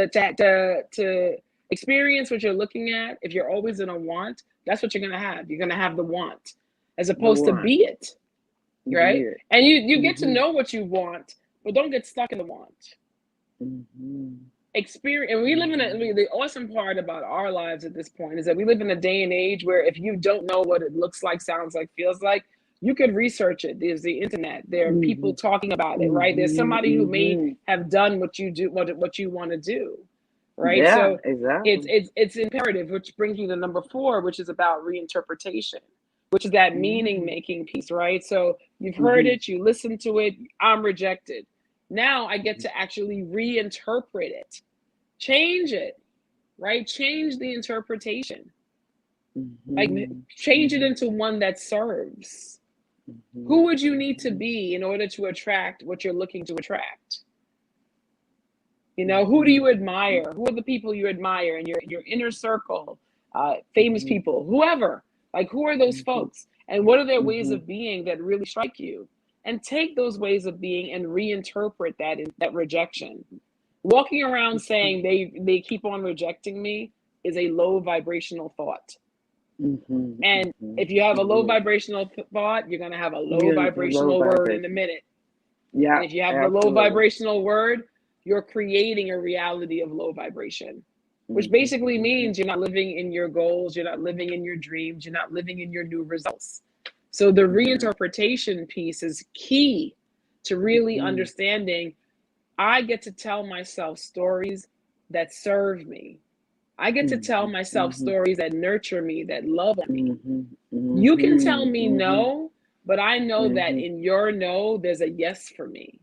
[SPEAKER 2] to experience what you're looking at. If you're always in a want, that's what you're going to have. You're going to have the want, as
[SPEAKER 3] The
[SPEAKER 2] opposed to
[SPEAKER 3] one.
[SPEAKER 2] be it, right?
[SPEAKER 3] Beard.
[SPEAKER 2] And you get to
[SPEAKER 3] Mm-hmm.
[SPEAKER 2] know what you want, but don't get stuck in the want.
[SPEAKER 3] Mm-hmm.
[SPEAKER 2] Experience. And we live in the awesome part about our lives at this point is that we live in a day and age where if you don't know what it looks like, sounds like, feels like, you could research it. There's the internet. There are
[SPEAKER 3] Mm-hmm.
[SPEAKER 2] people talking about it, right? There's
[SPEAKER 3] Mm-hmm.
[SPEAKER 2] somebody who may
[SPEAKER 3] Mm-hmm.
[SPEAKER 2] have done what you do, what you want to do, right?
[SPEAKER 3] Yeah,
[SPEAKER 2] So
[SPEAKER 3] exactly.
[SPEAKER 2] it's imperative, which brings me to number 4, which is about reinterpretation, which is that meaning
[SPEAKER 3] Mm-hmm.
[SPEAKER 2] making piece, right? So you've heard
[SPEAKER 3] Mm-hmm.
[SPEAKER 2] it, you listen to it, I'm rejected. Now I get to actually reinterpret it, change it, right? Change the interpretation, like
[SPEAKER 3] Mm-hmm.
[SPEAKER 2] change it
[SPEAKER 3] Mm-hmm.
[SPEAKER 2] into one that serves.
[SPEAKER 3] Mm-hmm.
[SPEAKER 2] Who would you need to
[SPEAKER 3] Mm-hmm.
[SPEAKER 2] be in order to attract what you're looking to attract? You know, who do
[SPEAKER 3] Mm-hmm.
[SPEAKER 2] you admire? Who are the people you admire in your inner circle? Famous
[SPEAKER 3] Mm-hmm.
[SPEAKER 2] people, whoever. Like, who are those
[SPEAKER 3] Mm-hmm.
[SPEAKER 2] folks? And what are their ways
[SPEAKER 3] Mm-hmm.
[SPEAKER 2] of being that really strike you? And take those ways of being and reinterpret that rejection. Walking around saying they keep on rejecting me is a low vibrational thought.
[SPEAKER 3] Mm-hmm.
[SPEAKER 2] And
[SPEAKER 3] Mm-hmm.
[SPEAKER 2] if you have a low
[SPEAKER 3] Yeah.
[SPEAKER 2] vibrational thought, you're going to have a low
[SPEAKER 3] Yeah, the low
[SPEAKER 2] vibrational word in a
[SPEAKER 3] vibration.
[SPEAKER 2] minute.
[SPEAKER 3] Yeah,
[SPEAKER 2] And if you have the low
[SPEAKER 3] absolutely.
[SPEAKER 2] vibrational word, you're creating a reality of low vibration, which
[SPEAKER 3] Mm-hmm.
[SPEAKER 2] basically
[SPEAKER 3] Mm-hmm.
[SPEAKER 2] means you're not living in your goals, you're not living in your dreams, you're not living in your new results. So the
[SPEAKER 3] Yeah.
[SPEAKER 2] reinterpretation piece is key to really
[SPEAKER 3] Mm-hmm.
[SPEAKER 2] understanding. I get to tell myself stories that serve me. I get to tell
[SPEAKER 3] Mm-hmm.
[SPEAKER 2] myself
[SPEAKER 3] Mm-hmm.
[SPEAKER 2] stories that nurture me, that love on me.
[SPEAKER 3] Mm-hmm.
[SPEAKER 2] You can tell
[SPEAKER 3] Mm-hmm.
[SPEAKER 2] me
[SPEAKER 3] Mm-hmm.
[SPEAKER 2] no, but I know that
[SPEAKER 3] Mm-hmm.
[SPEAKER 2] in your no, there's a yes for me,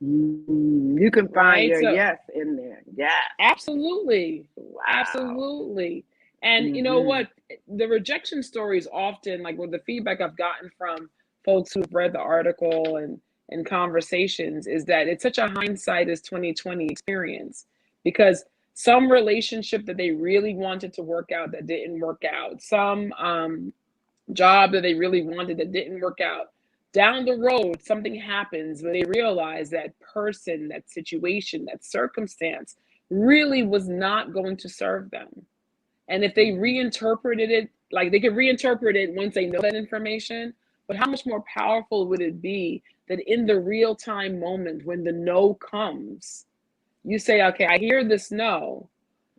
[SPEAKER 3] You can find
[SPEAKER 2] right?
[SPEAKER 3] your
[SPEAKER 2] So
[SPEAKER 3] yes in there. Yes.
[SPEAKER 2] absolutely.
[SPEAKER 3] Wow.
[SPEAKER 2] Absolutely. And you know
[SPEAKER 3] Mm-hmm.
[SPEAKER 2] what? The rejection stories often, like with the feedback I've gotten from folks who've read the article and conversations, is that it's such a hindsight is 2020 experience because some relationship that they really wanted to work out that didn't work out, some job that they really wanted that didn't work out. Down the road, something happens where they realize that person, that situation, that circumstance really was not going to serve them. And if they reinterpreted it, like they could reinterpret it once they know that information, but how much more powerful would it be that in the real time moment when the no comes, you say, okay, I hear this no,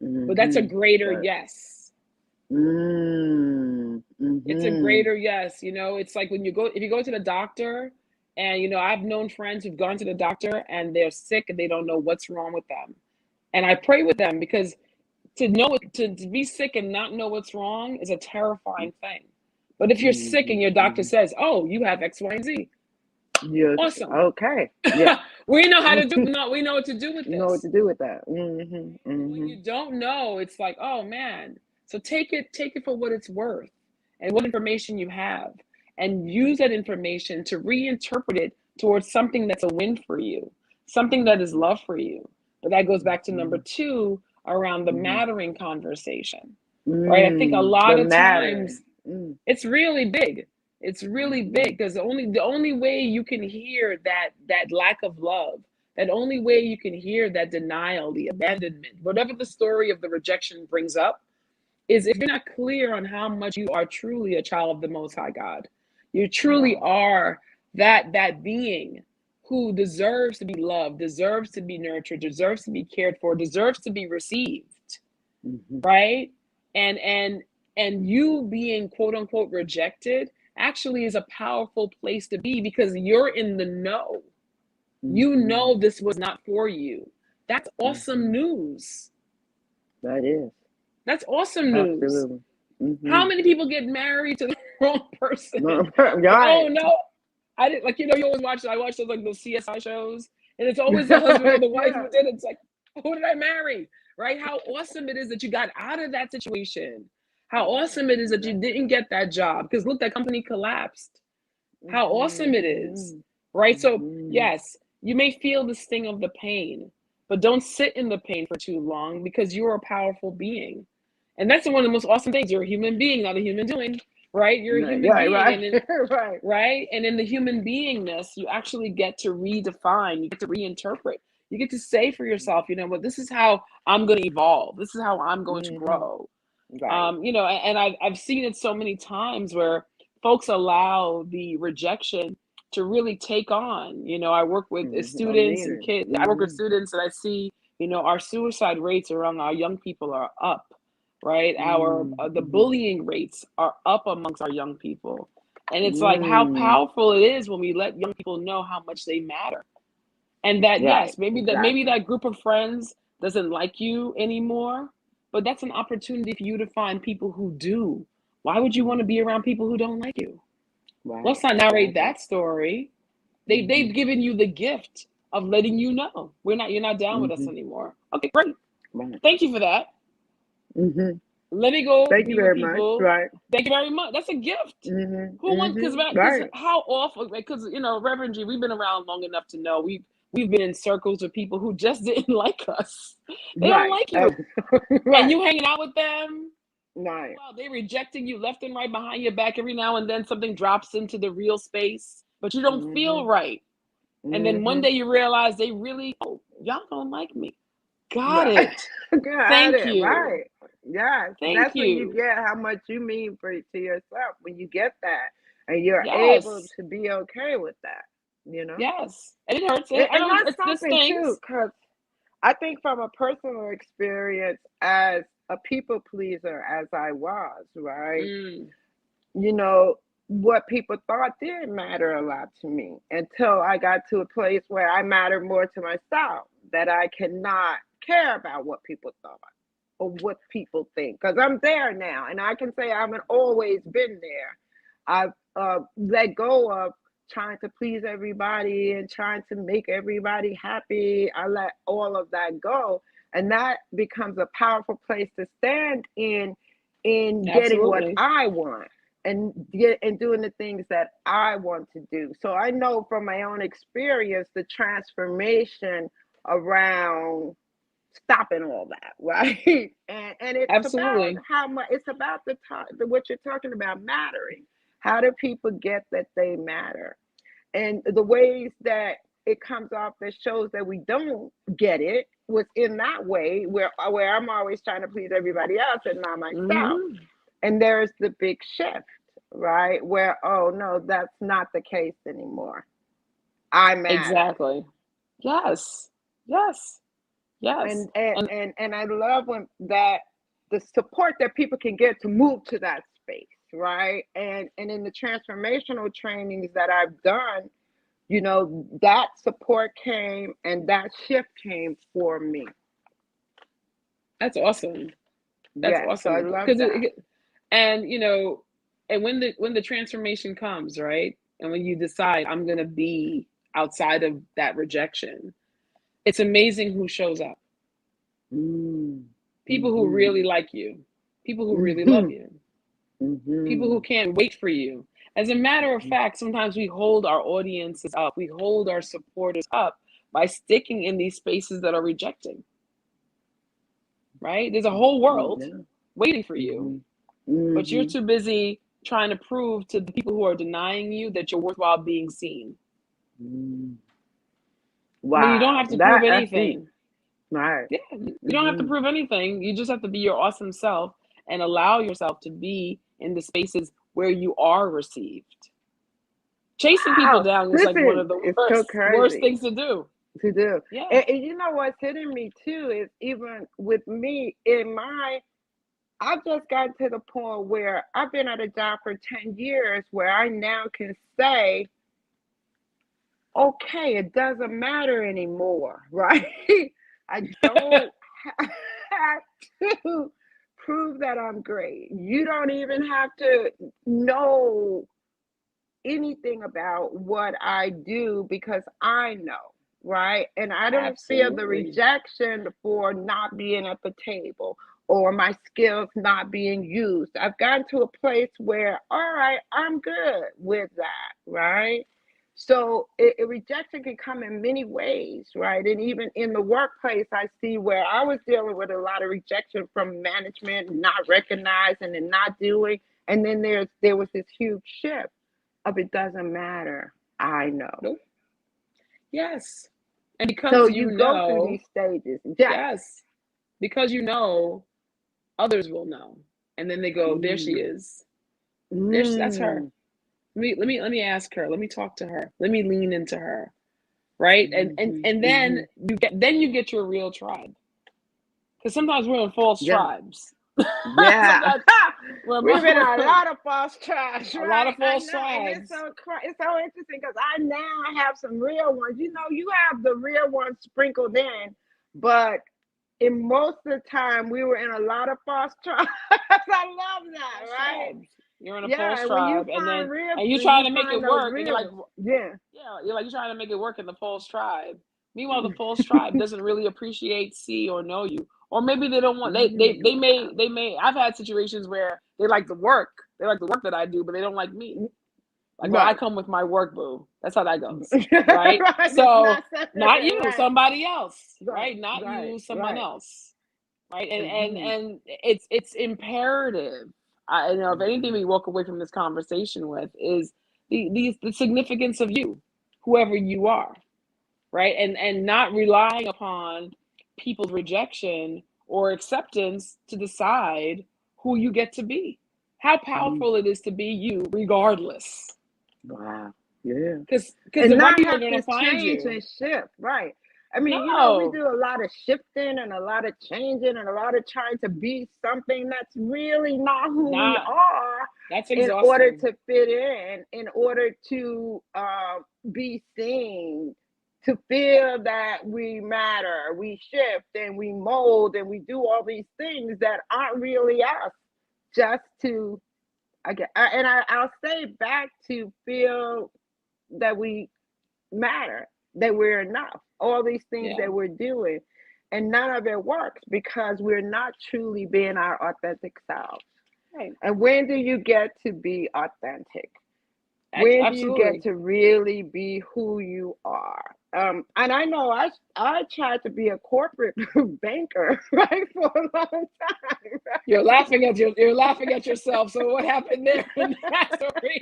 [SPEAKER 2] but that's a greater yes. It's a greater yes. You know, it's like when if you go to the doctor, and, you know, I've known friends who've gone to the doctor and they're sick and they don't know what's wrong with them. And I pray with them, because to be sick and not know what's wrong is a terrifying thing. But if you're sick and your doctor says, "Oh, you have X, Y, and Z,"
[SPEAKER 3] Yes.
[SPEAKER 2] awesome.
[SPEAKER 3] Okay. Yeah.
[SPEAKER 2] We know how to do. No, we know what to do with this.
[SPEAKER 3] Know what to do with that.
[SPEAKER 2] When you don't know, it's like, oh man. So take it for what it's worth, and what information you have, and use that information to reinterpret it towards something that's a win for you, something that is love for you. But that goes back to number 2 around the mattering conversation, right? I think a lot of times it's really big. It's really big, because the only way you can hear that lack of love, that only way you can hear that denial, the abandonment, whatever the story of the rejection brings up, is if you're not clear on how much you are truly a child of the Most High God. You truly are that being who deserves to be loved, deserves to be nurtured, deserves to be cared for, deserves to be received, right? And you being quote unquote rejected actually is a powerful place to be, because you're in the know. You know this was not for you. That's awesome news.
[SPEAKER 3] That is.
[SPEAKER 2] That's awesome news.
[SPEAKER 3] Absolutely.
[SPEAKER 2] How many people get married to the wrong person?
[SPEAKER 3] Right.
[SPEAKER 2] Oh no, I didn't, like, you know, you always watch. I watch those, like, those CSI shows, and it's always the husband or the wife who did it. It's like, who did I marry? Right? How awesome it is that you got out of that situation. How awesome it is that you didn't get that job, because look, that company collapsed. How awesome it is, right? So yes, you may feel the sting of the pain, but don't sit in the pain for too long, because you're a powerful being. And that's one of the most awesome things. You're a human being, not a human doing, right? You're a human being.
[SPEAKER 3] Right.
[SPEAKER 2] And in, right. And in the human beingness, you actually get to redefine, you get to reinterpret. You get to say for yourself, you know what, this is how I'm going to evolve. This is how I'm going to grow.
[SPEAKER 3] Right.
[SPEAKER 2] You know, and I've seen it so many times where folks allow the rejection to really take on. You know, I work with students and kids. I work with students, and I see, you know, our suicide rates around our young people are up, right? Our the bullying rates are up amongst our young people. And it's like how powerful it is when we let young people know how much they matter. And that, yes, maybe that group of friends doesn't like you anymore, but that's an opportunity for you to find people who do. Why would you want to be around people who don't like you?
[SPEAKER 3] Right.
[SPEAKER 2] Let's not narrate that story. They've given you the gift of letting you know you're not down with us anymore. Okay, great.
[SPEAKER 3] Right.
[SPEAKER 2] Thank you for that. Let me go.
[SPEAKER 3] Thank you very much. Right.
[SPEAKER 2] Thank you very much. That's a gift. Who wants? Because how awful? Because, you know, Reverend G, we've been around long enough to know we've been in circles with people who just didn't like us. They don't like you, and you hanging out with them.
[SPEAKER 3] Right.
[SPEAKER 2] Wow, they rejecting you left and right behind your back. Every now and then something drops into the real space, but you don't feel right. And then one day you realize they really, oh, y'all don't like me. Got it. Thank you.
[SPEAKER 3] Right. Yes.
[SPEAKER 2] Thank
[SPEAKER 3] you. When you get how much you mean to yourself, when you get that, and you're able to be okay with that, you know?
[SPEAKER 2] Yes. And it hurts.
[SPEAKER 3] And that's something too, because I think from a personal experience as a people pleaser, as I was, right? You know, what people thought didn't matter a lot to me until I got to a place where I mattered more to myself, that I cannot care about what people thought or what people think, because I'm there now, and I can say I haven't always been there. I've let go of trying to please everybody and trying to make everybody happy. I let all of that go, and that becomes a powerful place to stand in getting what I want and doing the things that I want to do. So I know from my own experience the transformation around stopping all that, right? And it's about
[SPEAKER 2] Absolutely.
[SPEAKER 3] how much, it's about what you're talking about, mattering. How do people get that they matter? And the ways that it comes off that shows that we don't get it was in that way where I'm always trying to please everybody else and not myself.
[SPEAKER 2] Hmm.
[SPEAKER 3] And there's the big shift, right? Where, oh no, that's not the case anymore. I matter.
[SPEAKER 2] Exactly. Yes. Yes. Yes.
[SPEAKER 3] And and
[SPEAKER 2] And
[SPEAKER 3] and, and I love when that the support that people can get to move to that space, right? And in the transformational trainings that I've done, that support came and that shift came for me.
[SPEAKER 2] that's awesome. That's
[SPEAKER 3] Yeah, so I
[SPEAKER 2] awesome.
[SPEAKER 3] love
[SPEAKER 2] Because
[SPEAKER 3] that.
[SPEAKER 2] and and when the transformation comes, right? And when you decide I'm gonna be outside of that rejection, it's amazing who shows up.
[SPEAKER 3] Mm.
[SPEAKER 2] People who
[SPEAKER 3] Mm-hmm.
[SPEAKER 2] really like you, people who really love
[SPEAKER 3] Mm-hmm.
[SPEAKER 2] you, people
[SPEAKER 3] Mm-hmm.
[SPEAKER 2] who can't wait for you. As a matter of fact, sometimes we hold our audiences up, we hold our supporters up by sticking in these spaces that are rejecting, right? There's a whole
[SPEAKER 3] Mm-hmm.
[SPEAKER 2] world
[SPEAKER 3] Yeah.
[SPEAKER 2] waiting for you,
[SPEAKER 3] Mm-hmm.
[SPEAKER 2] but you're
[SPEAKER 3] Mm-hmm.
[SPEAKER 2] too busy trying to prove to the people who are denying you that you're worthwhile being seen.
[SPEAKER 3] Mm.
[SPEAKER 2] I mean, you don't
[SPEAKER 3] Wow,
[SPEAKER 2] have to prove
[SPEAKER 3] that's deep.
[SPEAKER 2] anything.
[SPEAKER 3] Right.
[SPEAKER 2] Yeah, you don't have to
[SPEAKER 3] Mm-hmm.
[SPEAKER 2] prove anything. You just have to be your awesome self and allow yourself to be in the spaces where you are received. Chasing people
[SPEAKER 3] Wow.
[SPEAKER 2] down is like one
[SPEAKER 3] Listen,
[SPEAKER 2] of the
[SPEAKER 3] it's so
[SPEAKER 2] worst
[SPEAKER 3] crazy
[SPEAKER 2] things to do.
[SPEAKER 3] to do.
[SPEAKER 2] Yeah.
[SPEAKER 3] And you know what's hitting me too is even with me in my, I've just gotten to the point where I've been at a job for 10 years where I now can say, okay, it doesn't matter anymore, right? I don't have to prove that I'm great. You don't even have to know anything about what I do because I know, right? And I don't feel the
[SPEAKER 2] Absolutely.
[SPEAKER 3] rejection for not being at the table or my skills not being used. I've gotten to a place where, all right, I'm good with that, right? So rejection can come in many ways, right? And even in the workplace, I see where I was dealing with a lot of rejection from management, not recognizing and not doing. And then there was this huge shift of it doesn't matter. I know.
[SPEAKER 2] Nope. Yes. And
[SPEAKER 3] So
[SPEAKER 2] because
[SPEAKER 3] you
[SPEAKER 2] you
[SPEAKER 3] go through
[SPEAKER 2] know,
[SPEAKER 3] these stages. Yes.
[SPEAKER 2] yes, because you know, others will know. And then they go, there she
[SPEAKER 3] Mm.
[SPEAKER 2] is. That's her.
[SPEAKER 3] Mm.
[SPEAKER 2] Let me ask her. Let me talk to her. Let me lean into her. Right? And and
[SPEAKER 3] Mm-hmm.
[SPEAKER 2] and
[SPEAKER 3] Mm-hmm.
[SPEAKER 2] then you get your real tribe. Because sometimes we're in false
[SPEAKER 3] Yeah.
[SPEAKER 2] tribes.
[SPEAKER 3] Yeah.
[SPEAKER 2] Sometimes we're,
[SPEAKER 3] We've been
[SPEAKER 2] we're
[SPEAKER 3] on a lot of false tribes,
[SPEAKER 2] a lot
[SPEAKER 3] right?
[SPEAKER 2] of
[SPEAKER 3] I
[SPEAKER 2] false
[SPEAKER 3] know, and
[SPEAKER 2] tribes.
[SPEAKER 3] it's so interesting because I now have some real ones. You have the real ones sprinkled in, but in most of the time we were in a lot of false tribes. I love that,
[SPEAKER 2] False
[SPEAKER 3] right?
[SPEAKER 2] tribes. You're in a false
[SPEAKER 3] Yeah, and when you
[SPEAKER 2] tribe, and
[SPEAKER 3] find
[SPEAKER 2] then
[SPEAKER 3] real,
[SPEAKER 2] and you
[SPEAKER 3] when
[SPEAKER 2] trying
[SPEAKER 3] you
[SPEAKER 2] to make
[SPEAKER 3] find
[SPEAKER 2] it
[SPEAKER 3] those
[SPEAKER 2] work, and you're
[SPEAKER 3] real
[SPEAKER 2] like,
[SPEAKER 3] ones, yeah.
[SPEAKER 2] yeah, you're like you're trying to make it work in the false tribe. Meanwhile, the false tribe doesn't really appreciate, see, or know you, or maybe they don't want.
[SPEAKER 3] Wow.
[SPEAKER 2] They may. I've had situations where they like the work. They like the work that I do, but they don't like me. Like, well, I
[SPEAKER 3] Right.
[SPEAKER 2] come with my work, boo. That's how that goes, right?
[SPEAKER 3] Right. It's
[SPEAKER 2] So
[SPEAKER 3] not separate.
[SPEAKER 2] not you,
[SPEAKER 3] Right.
[SPEAKER 2] somebody else,
[SPEAKER 3] Right.
[SPEAKER 2] right? Not
[SPEAKER 3] Right.
[SPEAKER 2] you, someone
[SPEAKER 3] Right.
[SPEAKER 2] else, right? And and
[SPEAKER 3] Mm-hmm.
[SPEAKER 2] and it's imperative. If anything
[SPEAKER 3] Mm-hmm.
[SPEAKER 2] we walk away from this conversation with is the significance of you, whoever you are, right? And not relying upon people's rejection or acceptance to decide who you get to be. How
[SPEAKER 3] Mm-hmm.
[SPEAKER 2] powerful it is to be you, regardless,
[SPEAKER 3] Wow. Yeah.
[SPEAKER 2] because the
[SPEAKER 3] And
[SPEAKER 2] right
[SPEAKER 3] not
[SPEAKER 2] people are
[SPEAKER 3] have
[SPEAKER 2] going
[SPEAKER 3] to
[SPEAKER 2] to find
[SPEAKER 3] change
[SPEAKER 2] you.
[SPEAKER 3] and shift. Right. I mean, we
[SPEAKER 2] No,
[SPEAKER 3] do a lot of shifting and a lot of changing and a lot of trying to be something that's really not who we
[SPEAKER 2] not.
[SPEAKER 3] are
[SPEAKER 2] That's
[SPEAKER 3] in order
[SPEAKER 2] exhausting.
[SPEAKER 3] to fit in order to be seen, to feel that we matter, we shift and we mold and we do all these things that aren't really us, just to, I'll say back to feel that we matter, that we're enough, all these things
[SPEAKER 2] Yeah,
[SPEAKER 3] that we're doing. And none of it works because we're not truly being our authentic selves.
[SPEAKER 2] right.
[SPEAKER 3] And when do you get to be authentic? When do you get
[SPEAKER 2] Absolutely.
[SPEAKER 3] to really be who you are? and I know I tried to be a corporate banker, right, for a long time. Right?
[SPEAKER 2] You're laughing at yourself. So what happened there in that story?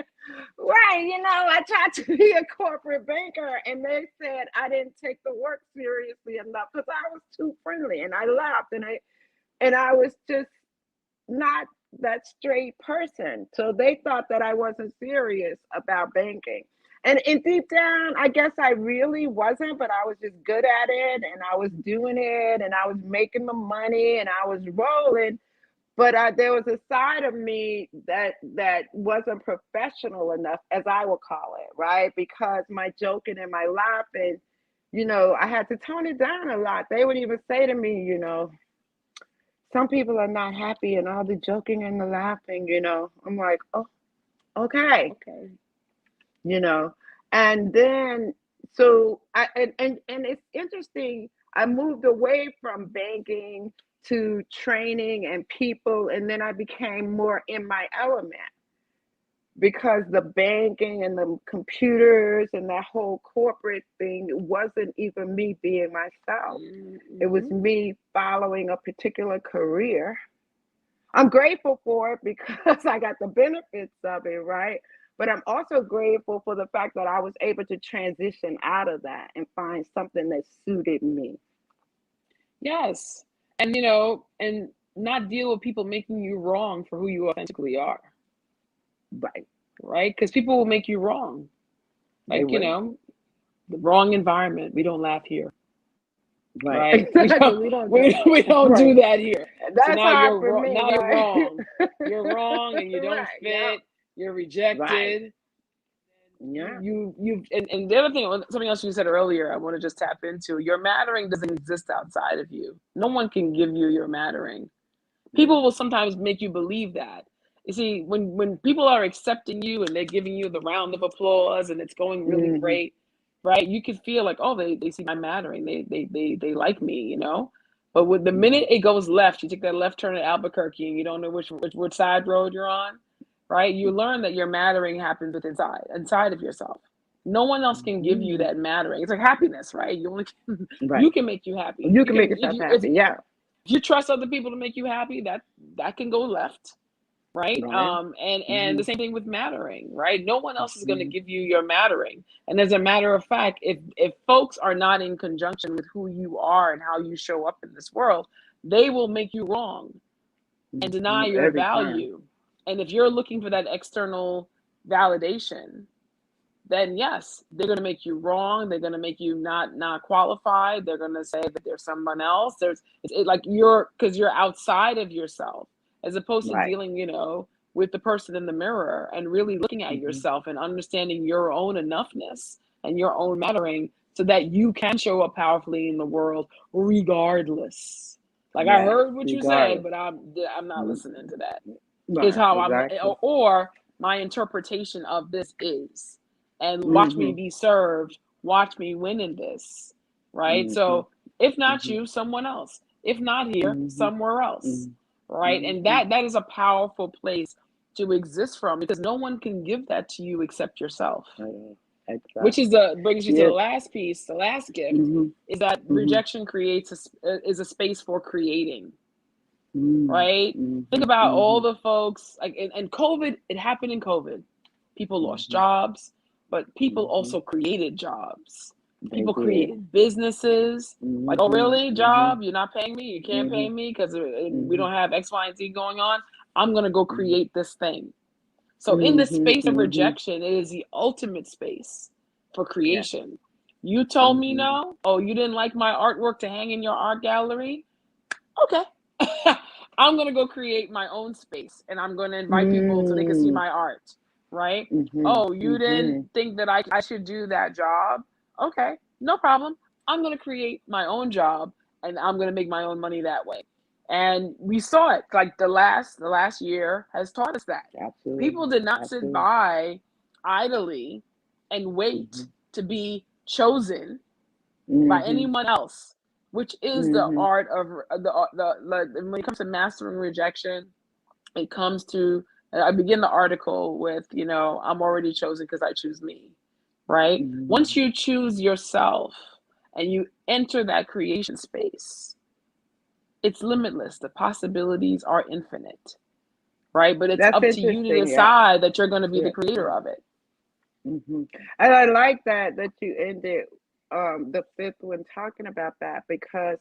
[SPEAKER 3] Right, I tried to be a corporate banker, and they said I didn't take the work seriously enough because I was too friendly, and I laughed, and I was just not that straight person. So they thought that I wasn't serious about banking. And deep down, I guess I really wasn't, but I was just good at it, and I was doing it, and I was making the money, and I was rolling. But there was a side of me that wasn't professional enough, as I would call it, right? Because my joking and my laughing, I had to tone it down a lot. They would even say to me, some people are not happy and all the joking and the laughing. I'm like, oh, okay,
[SPEAKER 2] Okay.
[SPEAKER 3] you know. And then so and it's interesting. I moved away from banking to training and people, and then I became more in my element because the banking and the computers and that whole corporate thing wasn't even me being myself. It was
[SPEAKER 2] Mm-hmm.
[SPEAKER 3] me following a particular career. I'm grateful for it because I got the benefits of it, right? But I'm also grateful for the fact that I was able to transition out of that and find something that suited me.
[SPEAKER 2] Yes. And and not deal with people making you wrong for who you authentically are.
[SPEAKER 3] Right.
[SPEAKER 2] Right? Because people will make you wrong.
[SPEAKER 3] They
[SPEAKER 2] Like,
[SPEAKER 3] will.
[SPEAKER 2] the wrong environment. We don't laugh here.
[SPEAKER 3] Right.
[SPEAKER 2] Right? We
[SPEAKER 3] Exactly.
[SPEAKER 2] don't
[SPEAKER 3] We don't do
[SPEAKER 2] we don't
[SPEAKER 3] right.
[SPEAKER 2] do that here. So
[SPEAKER 3] That's
[SPEAKER 2] now
[SPEAKER 3] hard
[SPEAKER 2] you're
[SPEAKER 3] for
[SPEAKER 2] wrong.
[SPEAKER 3] me,
[SPEAKER 2] Now you're
[SPEAKER 3] right?
[SPEAKER 2] wrong. You're wrong and you don't
[SPEAKER 3] Right. Yeah.
[SPEAKER 2] fit. You're
[SPEAKER 3] Right.
[SPEAKER 2] rejected.
[SPEAKER 3] Yeah.
[SPEAKER 2] And the other thing, something else you said earlier, I want to just tap into. Your mattering doesn't exist outside of you. No one can give you your mattering.
[SPEAKER 3] Yeah.
[SPEAKER 2] People will sometimes make you believe that. You see, when people are accepting you and they're giving you the round of applause and it's going really
[SPEAKER 3] Hmm.
[SPEAKER 2] great, right? You can feel like, oh, they see my mattering. They like me. But with the minute it goes left, you take that left turn at Albuquerque and you don't know which side road you're on, right? You learn that your mattering happens inside of yourself. No one else can give you
[SPEAKER 3] Hmm.
[SPEAKER 2] that mattering. It's like happiness, right? You only
[SPEAKER 3] Right.
[SPEAKER 2] you can make you happy.
[SPEAKER 3] You
[SPEAKER 2] You
[SPEAKER 3] can make
[SPEAKER 2] can
[SPEAKER 3] yourself happy. Yeah.
[SPEAKER 2] if you trust other people to make you happy, that can go left, right?
[SPEAKER 3] Right.
[SPEAKER 2] And
[SPEAKER 3] Hmm.
[SPEAKER 2] the same thing with mattering, right? No one else is going to
[SPEAKER 3] Hmm.
[SPEAKER 2] give you your mattering. And as a matter of fact, if folks are not in conjunction with who you are and how you show up in this world, they will make you wrong and deny your
[SPEAKER 3] Every time.
[SPEAKER 2] value. And if you're looking for that external validation, then yes, they're going to make you wrong. They're going to make you not qualified. They're going to say that there's someone else. Like because you're outside of yourself, as opposed to
[SPEAKER 3] Right.
[SPEAKER 2] dealing, with the person in the mirror and really looking at
[SPEAKER 3] Hmm.
[SPEAKER 2] yourself and understanding your own enoughness and your own mattering, so that you can show up powerfully in the world regardless. Like, I
[SPEAKER 3] Yes.
[SPEAKER 2] heard what you said,
[SPEAKER 3] Regardless.
[SPEAKER 2] but I'm not
[SPEAKER 3] Mm.
[SPEAKER 2] listening to that. Is
[SPEAKER 3] Right.
[SPEAKER 2] how I'm,
[SPEAKER 3] Exactly.
[SPEAKER 2] or my interpretation of this is, and watch me
[SPEAKER 3] Hmm.
[SPEAKER 2] be served, watch me win in this, right?
[SPEAKER 3] Hmm.
[SPEAKER 2] So if not
[SPEAKER 3] Hmm.
[SPEAKER 2] you, someone else. If not here,
[SPEAKER 3] Hmm.
[SPEAKER 2] somewhere else, right? And
[SPEAKER 3] Hmm.
[SPEAKER 2] that is a powerful place to exist from, because no one can give that to you except yourself. Which is
[SPEAKER 3] Exactly.
[SPEAKER 2] the brings you to the
[SPEAKER 3] Yes.
[SPEAKER 2] last piece, the last gift,
[SPEAKER 3] Hmm.
[SPEAKER 2] is that
[SPEAKER 3] Hmm.
[SPEAKER 2] rejection is a space for creating,
[SPEAKER 3] Hmm.
[SPEAKER 2] right? Think
[SPEAKER 3] Hmm.
[SPEAKER 2] about all
[SPEAKER 3] Hmm.
[SPEAKER 2] the folks, like, and COVID, it happened in COVID. People lost
[SPEAKER 3] Hmm.
[SPEAKER 2] jobs, but people
[SPEAKER 3] Hmm.
[SPEAKER 2] also created jobs.
[SPEAKER 3] They
[SPEAKER 2] People
[SPEAKER 3] did.
[SPEAKER 2] created businesses. Like, oh,
[SPEAKER 3] Hmm.
[SPEAKER 2] really?
[SPEAKER 3] Hmm.
[SPEAKER 2] Job? You're not paying me? You can't
[SPEAKER 3] Hmm.
[SPEAKER 2] pay me because we
[SPEAKER 3] Hmm.
[SPEAKER 2] don't have X, Y, and Z going on? I'm going to go
[SPEAKER 3] Hmm.
[SPEAKER 2] create this thing. So in the
[SPEAKER 3] Hmm.
[SPEAKER 2] space of
[SPEAKER 3] Hmm.
[SPEAKER 2] rejection, it is the ultimate space for
[SPEAKER 3] Yes.
[SPEAKER 2] creation. You told me
[SPEAKER 3] Hmm.
[SPEAKER 2] no? Oh, you didn't like my artwork to hang in your art gallery? Okay. I'm going to go create my own space and I'm going to invite people so they can see
[SPEAKER 3] Hmm.
[SPEAKER 2] my art, right?
[SPEAKER 3] Hmm.
[SPEAKER 2] Oh, you didn't
[SPEAKER 3] Hmm.
[SPEAKER 2] think that I should do that job? Okay, no problem. I'm going to create my own job and I'm going to make my own money that way. And we saw it, like the last year has taught us that. People
[SPEAKER 3] Absolutely.
[SPEAKER 2] did not sit
[SPEAKER 3] Absolutely.
[SPEAKER 2] by idly and wait
[SPEAKER 3] Hmm.
[SPEAKER 2] to be chosen by
[SPEAKER 3] Hmm.
[SPEAKER 2] anyone else, which is the
[SPEAKER 3] Hmm.
[SPEAKER 2] art of when it comes to mastering rejection. It comes to, I begin the article with, I'm already chosen because I choose me. right? Once
[SPEAKER 3] Mm-hmm.
[SPEAKER 2] you choose yourself and you enter that creation space, it's limitless. The possibilities are infinite, right? But it's
[SPEAKER 3] That's
[SPEAKER 2] up to you to
[SPEAKER 3] interesting. Yeah.
[SPEAKER 2] decide that you're going to be the
[SPEAKER 3] Yeah.
[SPEAKER 2] creator of it.
[SPEAKER 3] Mm-hmm. And I like that you ended the fifth one talking about that, because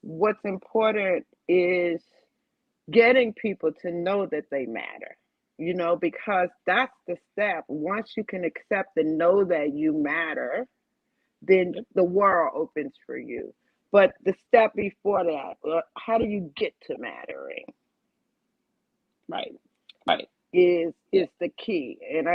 [SPEAKER 3] what's important is getting people to know that they matter, because that's the step. Once you can accept and know that you matter, then
[SPEAKER 2] Yep.
[SPEAKER 3] the world opens for you. But the step before that, how do you get to mattering,
[SPEAKER 2] Right. Right.
[SPEAKER 3] is
[SPEAKER 2] Yeah.
[SPEAKER 3] the key. And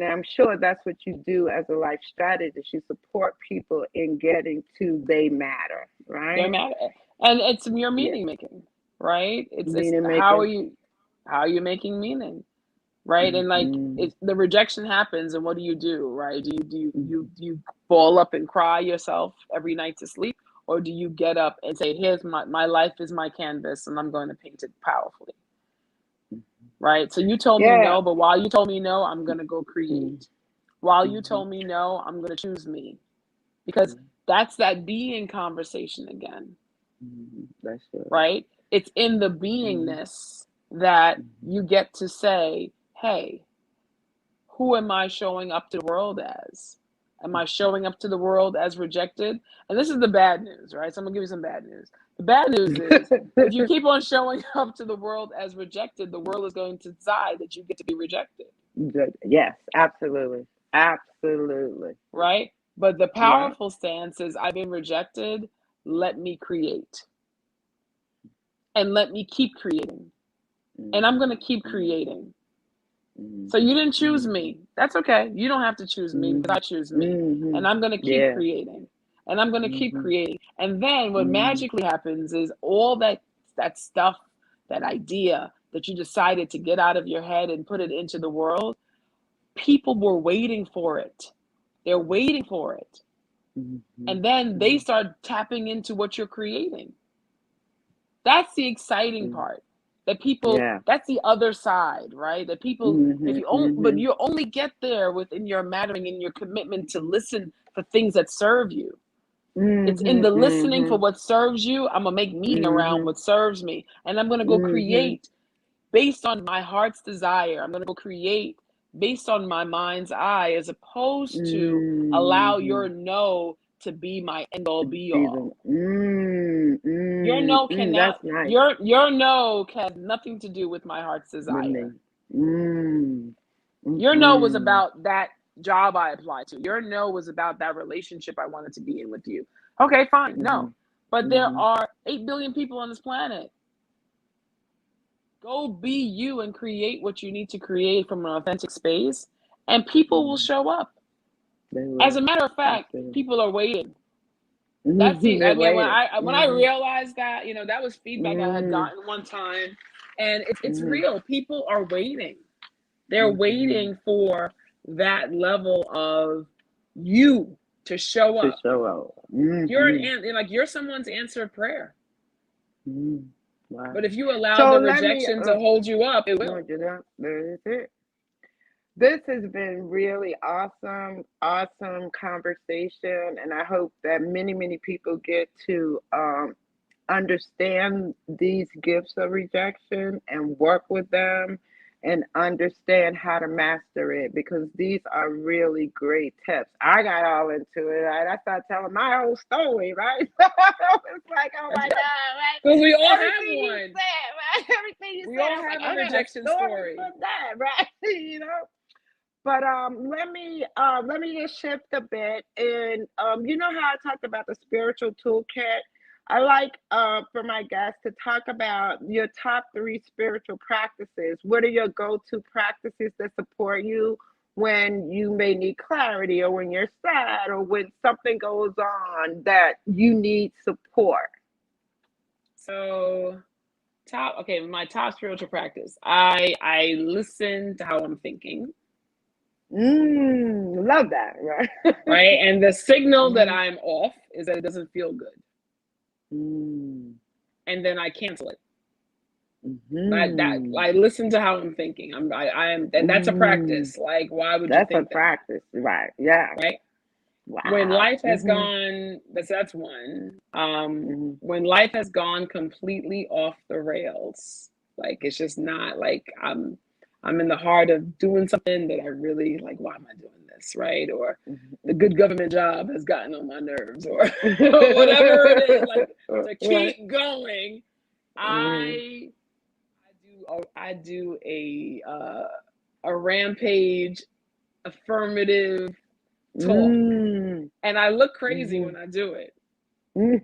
[SPEAKER 3] I'm sure that's what you do as a life strategist. You support people in getting to they matter,
[SPEAKER 2] They're
[SPEAKER 3] right?
[SPEAKER 2] mad at, and it's your
[SPEAKER 3] Yeah.
[SPEAKER 2] meaning making, right? It's
[SPEAKER 3] Meaning
[SPEAKER 2] how are
[SPEAKER 3] making.
[SPEAKER 2] you, how are you making meaning, right? And like
[SPEAKER 3] Mm-hmm.
[SPEAKER 2] it's the rejection happens, and what do, right?
[SPEAKER 3] Mm-hmm.
[SPEAKER 2] Do you ball up and cry yourself every night to sleep, or do you get up and say, here's my life is my canvas, and I'm going to paint it powerfully, right? So you told me
[SPEAKER 3] Yeah.
[SPEAKER 2] no, but while you told me no, I'm going to go
[SPEAKER 3] Mm-hmm.
[SPEAKER 2] create. While you
[SPEAKER 3] Mm-hmm.
[SPEAKER 2] told me no, I'm going to choose me, because that's that being conversation again,
[SPEAKER 3] Mm-hmm. That's it.
[SPEAKER 2] right? It's in the
[SPEAKER 3] Mm-hmm.
[SPEAKER 2] beingness that
[SPEAKER 3] Mm-hmm.
[SPEAKER 2] you get to say, hey, who am I showing up to the world as? Am I showing up to the world as rejected? And this is the bad news, right? So I'm gonna give you some bad news. The bad news is if you keep on showing up to the world as rejected, the world is going to decide that you get to be rejected,
[SPEAKER 3] Good. Yes, absolutely. Absolutely.
[SPEAKER 2] right? But the
[SPEAKER 3] Yeah.
[SPEAKER 2] powerful stance is I've been rejected, let me create and let me keep creating. And I'm going to keep
[SPEAKER 3] Mm-hmm.
[SPEAKER 2] creating. So
[SPEAKER 3] Mm-hmm.
[SPEAKER 2] you didn't choose
[SPEAKER 3] Mm-hmm.
[SPEAKER 2] me. That's okay. You don't have to choose me because
[SPEAKER 3] Mm-hmm.
[SPEAKER 2] I choose me.
[SPEAKER 3] Mm-hmm.
[SPEAKER 2] And I'm going to keep
[SPEAKER 3] Yeah.
[SPEAKER 2] creating. And I'm going to keep
[SPEAKER 3] Mm-hmm.
[SPEAKER 2] creating. And then what
[SPEAKER 3] Mm-hmm.
[SPEAKER 2] magically happens is all that stuff, that idea that you decided to get out of your head and put it into the world, people were waiting for it. They're waiting for it.
[SPEAKER 3] Mm-hmm.
[SPEAKER 2] And then they
[SPEAKER 3] Mm-hmm.
[SPEAKER 2] start tapping into what you're creating. That's the exciting
[SPEAKER 3] Mm-hmm.
[SPEAKER 2] part. That people,
[SPEAKER 3] Yeah.
[SPEAKER 2] that's the other side, right? That people, if
[SPEAKER 3] Mm-hmm.
[SPEAKER 2] you only, but
[SPEAKER 3] Mm-hmm.
[SPEAKER 2] you only get there within your mattering and your commitment to listen for things that serve you. It's in
[SPEAKER 3] Mm-hmm.
[SPEAKER 2] the listening for
[SPEAKER 3] Mm-hmm.
[SPEAKER 2] what serves you. I'm gonna make meaning around
[SPEAKER 3] Mm-hmm.
[SPEAKER 2] what serves me, and I'm gonna go
[SPEAKER 3] Mm-hmm.
[SPEAKER 2] create based on my heart's desire. I'm gonna go create based on my mind's eye, as opposed to allow
[SPEAKER 3] Mm-hmm.
[SPEAKER 2] your no to be my end all be
[SPEAKER 3] Be the
[SPEAKER 2] all. Your no
[SPEAKER 3] that's
[SPEAKER 2] cannot,
[SPEAKER 3] nice
[SPEAKER 2] your no has nothing to do with my heart's
[SPEAKER 3] with me.
[SPEAKER 2] desire.
[SPEAKER 3] Mm.
[SPEAKER 2] Your no was
[SPEAKER 3] Mm-hmm.
[SPEAKER 2] about that job I applied to. Your no was about that relationship I wanted to be in with you. Okay, fine.
[SPEAKER 3] Mm-hmm.
[SPEAKER 2] No. But there
[SPEAKER 3] Mm-hmm.
[SPEAKER 2] are 8 billion people on this planet. Go be you and create what you need to create from an authentic space, and people will
[SPEAKER 3] Mm-hmm.
[SPEAKER 2] show up.
[SPEAKER 3] They
[SPEAKER 2] As
[SPEAKER 3] will.
[SPEAKER 2] a matter of fact,
[SPEAKER 3] Absolutely.
[SPEAKER 2] people are waiting. That's
[SPEAKER 3] Mm-hmm.
[SPEAKER 2] the,
[SPEAKER 3] They're
[SPEAKER 2] I mean,
[SPEAKER 3] waiting.
[SPEAKER 2] when I
[SPEAKER 3] Mm-hmm.
[SPEAKER 2] realized that, that was feedback I had
[SPEAKER 3] Mm-hmm.
[SPEAKER 2] gotten one time, and it's
[SPEAKER 3] Mm-hmm.
[SPEAKER 2] real. People are waiting. They're
[SPEAKER 3] Mm-hmm.
[SPEAKER 2] waiting for that level of you to show
[SPEAKER 3] To
[SPEAKER 2] up.
[SPEAKER 3] show out.
[SPEAKER 2] You're
[SPEAKER 3] Mm-hmm.
[SPEAKER 2] like you're someone's answered prayer.
[SPEAKER 3] Mm-hmm. Wow.
[SPEAKER 2] But if you allow
[SPEAKER 3] So
[SPEAKER 2] the
[SPEAKER 3] let me
[SPEAKER 2] rejection to hold you up, it
[SPEAKER 3] no,
[SPEAKER 2] will.
[SPEAKER 3] get up. That's it. This has been really awesome, awesome conversation, and I hope that many, many people get to understand these gifts of rejection and work with them and understand how to master it, because these are really great tips. I got all into it. Right? I started telling my whole story, right? It was like, oh my
[SPEAKER 2] Yeah,
[SPEAKER 3] God, right?
[SPEAKER 2] because we all have
[SPEAKER 3] Everything you
[SPEAKER 2] one.
[SPEAKER 3] said, right? Everything you
[SPEAKER 2] We
[SPEAKER 3] said,
[SPEAKER 2] all
[SPEAKER 3] I was like,
[SPEAKER 2] have a
[SPEAKER 3] I got a
[SPEAKER 2] rejection
[SPEAKER 3] story
[SPEAKER 2] story.
[SPEAKER 3] from that, right? But let me just shift a bit, and you know how I talked about the spiritual toolkit. I like for my guests to talk about your top three spiritual practices. What are your go-to practices that support you when you may need clarity, or when you're sad, or when something goes on that you need support?
[SPEAKER 2] So okay, my top spiritual practice. I listen to how I'm thinking,
[SPEAKER 3] Love that, right?
[SPEAKER 2] right? And the signal that
[SPEAKER 3] Mhm.
[SPEAKER 2] I'm off is that it doesn't feel good.
[SPEAKER 3] Mm.
[SPEAKER 2] And then I cancel it. That
[SPEAKER 3] Mm-hmm.
[SPEAKER 2] like listen to how I'm thinking. I am, and that's a
[SPEAKER 3] Mm-hmm.
[SPEAKER 2] practice. Like, why would you
[SPEAKER 3] That's a
[SPEAKER 2] think that?
[SPEAKER 3] practice, right? Yeah.
[SPEAKER 2] Right? When
[SPEAKER 3] Wow.
[SPEAKER 2] life has
[SPEAKER 3] Mm-hmm.
[SPEAKER 2] gone, that's one.
[SPEAKER 3] Mm-hmm.
[SPEAKER 2] When life has gone completely off the rails, like it's just not like I'm in the heart of doing something that I really like. Why am I doing this, right? Or the
[SPEAKER 3] Mm-hmm.
[SPEAKER 2] good government job has gotten on my nerves, or whatever it is. Like to
[SPEAKER 3] Right.
[SPEAKER 2] keep going,
[SPEAKER 3] Mm-hmm.
[SPEAKER 2] I I do a rampage affirmative talk,
[SPEAKER 3] Mm-hmm.
[SPEAKER 2] and I look crazy
[SPEAKER 3] Mm-hmm.
[SPEAKER 2] when I do it.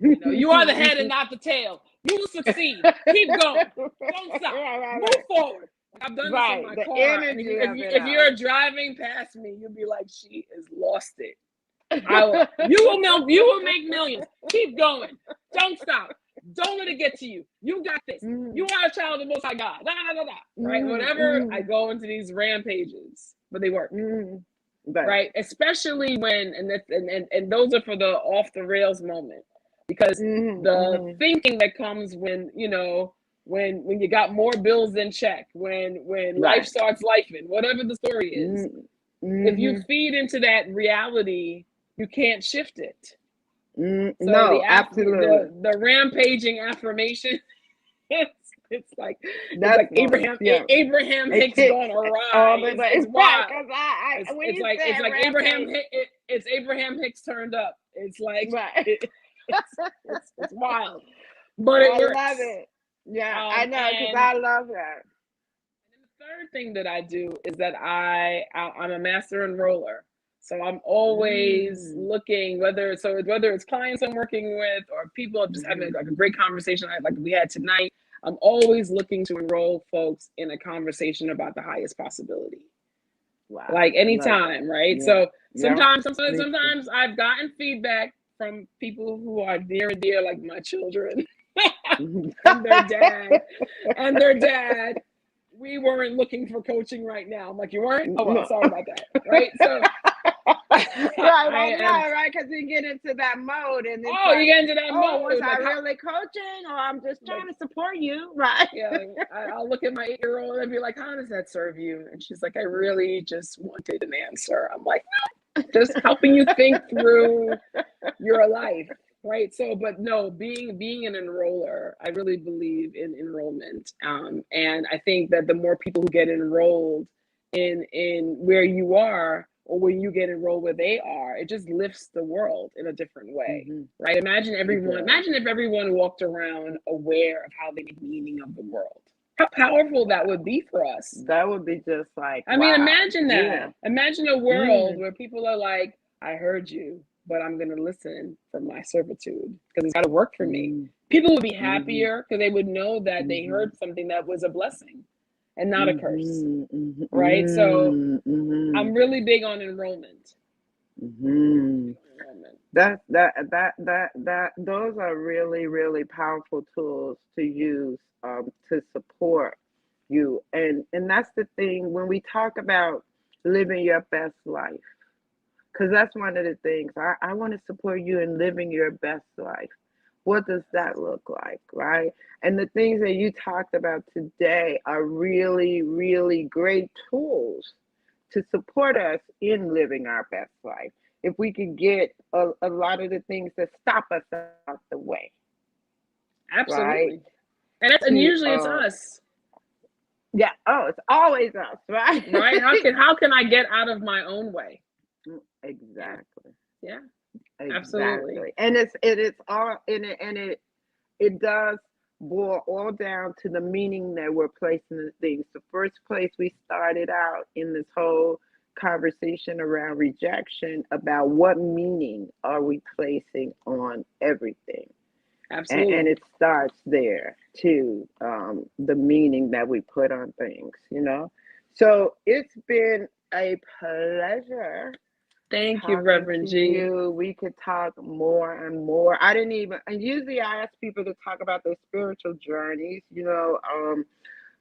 [SPEAKER 2] You know, you are the head and
[SPEAKER 3] Mm-hmm.
[SPEAKER 2] not the tail. You will succeed. Keep going. Don't stop.
[SPEAKER 3] Right, right,
[SPEAKER 2] Move
[SPEAKER 3] right.
[SPEAKER 2] forward. Like, I've done this in
[SPEAKER 3] Right.
[SPEAKER 2] my
[SPEAKER 3] The
[SPEAKER 2] car, and
[SPEAKER 3] energy of it
[SPEAKER 2] if
[SPEAKER 3] all.
[SPEAKER 2] you're driving past me, you'll be like, she has lost it. You will make millions. Keep going. Don't stop. Don't let it get to you. You got this. You
[SPEAKER 3] Mm,
[SPEAKER 2] are a child of the Most High God. Da, da, da, da, right?
[SPEAKER 3] mm,
[SPEAKER 2] Whatever. I
[SPEAKER 3] mm,
[SPEAKER 2] go into these rampages, but they work,
[SPEAKER 3] mm. But
[SPEAKER 2] right? Especially when and those are for the off the rails moment, because
[SPEAKER 3] mm,
[SPEAKER 2] the
[SPEAKER 3] mm,
[SPEAKER 2] thinking that comes when when you got more bills than check, when life
[SPEAKER 3] right.
[SPEAKER 2] starts lifing, whatever the story is,
[SPEAKER 3] Mm,
[SPEAKER 2] if you
[SPEAKER 3] mm-hmm.
[SPEAKER 2] feed into that reality, you can't shift it. So
[SPEAKER 3] No, absolutely.
[SPEAKER 2] the rampaging affirmation, it's like
[SPEAKER 3] That's one. Yeah.
[SPEAKER 2] Abraham
[SPEAKER 3] It
[SPEAKER 2] Hicks
[SPEAKER 3] hits
[SPEAKER 2] gone
[SPEAKER 3] all
[SPEAKER 2] awry.
[SPEAKER 3] the way.
[SPEAKER 2] It's
[SPEAKER 3] Right.
[SPEAKER 2] wild.
[SPEAKER 3] Because when you
[SPEAKER 2] It's
[SPEAKER 3] said
[SPEAKER 2] like
[SPEAKER 3] rampage,
[SPEAKER 2] It's Abraham Hicks turned up. It's like
[SPEAKER 3] right.
[SPEAKER 2] it's wild, but it
[SPEAKER 3] I love
[SPEAKER 2] works.
[SPEAKER 3] it. Yeah, I know, because
[SPEAKER 2] And
[SPEAKER 3] I love that.
[SPEAKER 2] the third thing that I do is that I'm a master enroller. So I'm always
[SPEAKER 3] Mm,
[SPEAKER 2] looking, whether it's clients I'm working with or people just having
[SPEAKER 3] mm-hmm.
[SPEAKER 2] like a great conversation like we had tonight. I'm always looking to enroll folks in a conversation about the highest possibility,
[SPEAKER 3] Wow.
[SPEAKER 2] like
[SPEAKER 3] Love that.
[SPEAKER 2] anytime, right?
[SPEAKER 3] Yeah.
[SPEAKER 2] So
[SPEAKER 3] Yeah. Me too.
[SPEAKER 2] sometimes I've gotten feedback from people who are near and dear, like my children and their dad, and their dad. We weren't looking for coaching right now. I'm like, you weren't? Oh well,
[SPEAKER 3] No.
[SPEAKER 2] sorry about that. Right? So
[SPEAKER 3] Right, I
[SPEAKER 2] I am.
[SPEAKER 3] know, right? Because you get into that mode and it's
[SPEAKER 2] Oh, you
[SPEAKER 3] like,
[SPEAKER 2] get into that
[SPEAKER 3] oh, was
[SPEAKER 2] mode,
[SPEAKER 3] I
[SPEAKER 2] like how?
[SPEAKER 3] really coaching or I'm just
[SPEAKER 2] Like
[SPEAKER 3] trying to support you, right?
[SPEAKER 2] yeah, I'll look at my 8-year-old and be like, how does that serve you? And she's like, I really just wanted an answer. I'm like, just helping you think through your life, right? So but no, being an enroller, I really believe in enrollment, and I think that the more people who get enrolled in where you are, or when you get enrolled where they are, it just lifts the world in a different way,
[SPEAKER 3] Mm-hmm.
[SPEAKER 2] right?
[SPEAKER 3] It does.
[SPEAKER 2] Imagine if everyone walked around aware of how they make meaning of the world, how powerful that would
[SPEAKER 3] Wow.
[SPEAKER 2] be for us.
[SPEAKER 3] That would be just like,
[SPEAKER 2] I mean,
[SPEAKER 3] wow.
[SPEAKER 2] imagine
[SPEAKER 3] Yeah.
[SPEAKER 2] that. Imagine a world
[SPEAKER 3] Mm,
[SPEAKER 2] where people are like, I heard you, but I'm going to listen for my servitude because it's got to work for me.
[SPEAKER 3] mm,
[SPEAKER 2] People would be
[SPEAKER 3] mm-hmm,
[SPEAKER 2] happier because they would know that they
[SPEAKER 3] mm-hmm,
[SPEAKER 2] heard something that was a blessing and not a curse,
[SPEAKER 3] mm-hmm, mm-hmm,
[SPEAKER 2] right? So
[SPEAKER 3] mm-hmm,
[SPEAKER 2] I'm really big on enrollment.
[SPEAKER 3] mm-hmm.
[SPEAKER 2] Enrollment.
[SPEAKER 3] Those are really, really powerful tools to use to support you. And that's the thing when we talk about living your best life, because that's one of the things I want to support you in living your best life. What does that look like, right? And the things that you talked about today are really, really great tools to support us in living our best life. If we could get a lot of the things that stop us out the way, right?
[SPEAKER 2] Absolutely. And
[SPEAKER 3] To
[SPEAKER 2] usually it's us,
[SPEAKER 3] yeah, oh, it's always us, right?
[SPEAKER 2] right? How can I get out of my own way? Yeah.
[SPEAKER 3] Exactly.
[SPEAKER 2] Yeah. Absolutely.
[SPEAKER 3] Exactly. And it's all in it, and it does boil all down to the meaning that we're placing in things. The first place we started out in this whole conversation around rejection about what meaning are we placing on everything. And
[SPEAKER 2] Absolutely.
[SPEAKER 3] it starts there too, the meaning that we put on things. So it's been a pleasure
[SPEAKER 2] Thank you,
[SPEAKER 3] talking
[SPEAKER 2] Reverend
[SPEAKER 3] to
[SPEAKER 2] G.
[SPEAKER 3] you. We could talk more and more. I didn't even, and usually I ask people to talk about their spiritual journeys,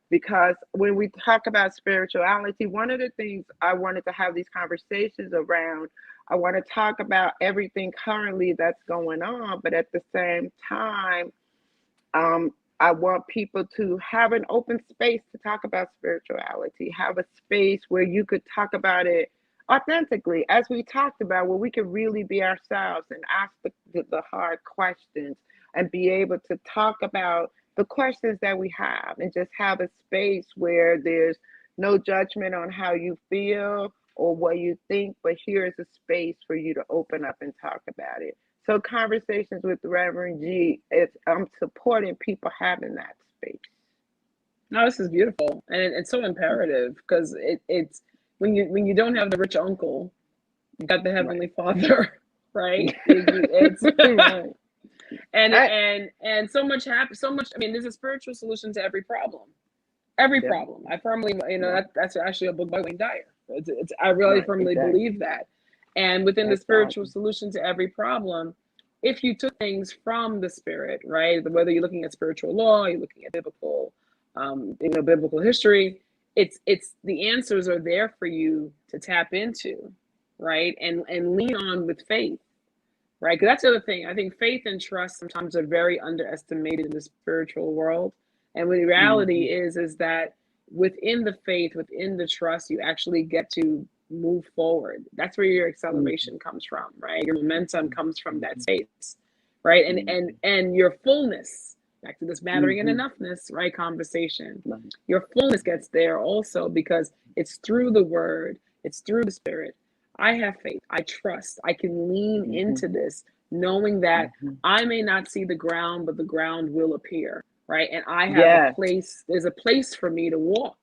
[SPEAKER 3] because when we talk about spirituality, one of the things I wanted to have these conversations around, I want to talk about everything currently that's going on, but at the same time, um, I want people to have an open space to talk about spirituality, have a space where you could talk about it authentically, as we talked about, where we could really be ourselves and ask the hard questions and be able to talk about the questions that we have and just have a space where there's no judgment on how you feel or what you think, but here is a space for you to open up and talk about it. So conversations with Reverend G, I'm supporting people having that space.
[SPEAKER 2] No, this is beautiful, and it's so imperative because it's when you don't have the rich uncle, you got the Heavenly Father, right? It's
[SPEAKER 3] Right. I,
[SPEAKER 2] and so much happens. So much. I mean, there's a spiritual solution to every problem. Every
[SPEAKER 3] yeah,
[SPEAKER 2] problem. I firmly,
[SPEAKER 3] yeah,
[SPEAKER 2] that's actually a book by Wayne Dyer. I really
[SPEAKER 3] right,
[SPEAKER 2] firmly
[SPEAKER 3] exactly,
[SPEAKER 2] believe that. And within the spiritual
[SPEAKER 3] exactly.
[SPEAKER 2] solution to every problem, if you took things from the spirit, right, whether you're looking at spiritual law, you're looking at biblical, biblical history, it's the answers are there for you to tap into, right, and lean on with faith, right? Because that's the other thing. I think faith and trust sometimes are very underestimated in the spiritual world. And the reality
[SPEAKER 3] Hmm.
[SPEAKER 2] is that within the faith, within the trust, you actually get to move forward. That's where your
[SPEAKER 3] Hmm.
[SPEAKER 2] acceleration comes from, right? Your momentum comes from that
[SPEAKER 3] Hmm.
[SPEAKER 2] space, right?
[SPEAKER 3] Hmm.
[SPEAKER 2] And your fullness, back to this mattering and
[SPEAKER 3] Hmm.
[SPEAKER 2] enoughness, right? Conversation.
[SPEAKER 3] Right.
[SPEAKER 2] Your fullness gets there also because it's through the word, it's through the spirit. I have faith. I trust. I can lean
[SPEAKER 3] Hmm.
[SPEAKER 2] into this, knowing that
[SPEAKER 3] Hmm.
[SPEAKER 2] I may not see the ground, but the ground will appear, right? And I have a
[SPEAKER 3] Yes.
[SPEAKER 2] place, there's a place for me to walk.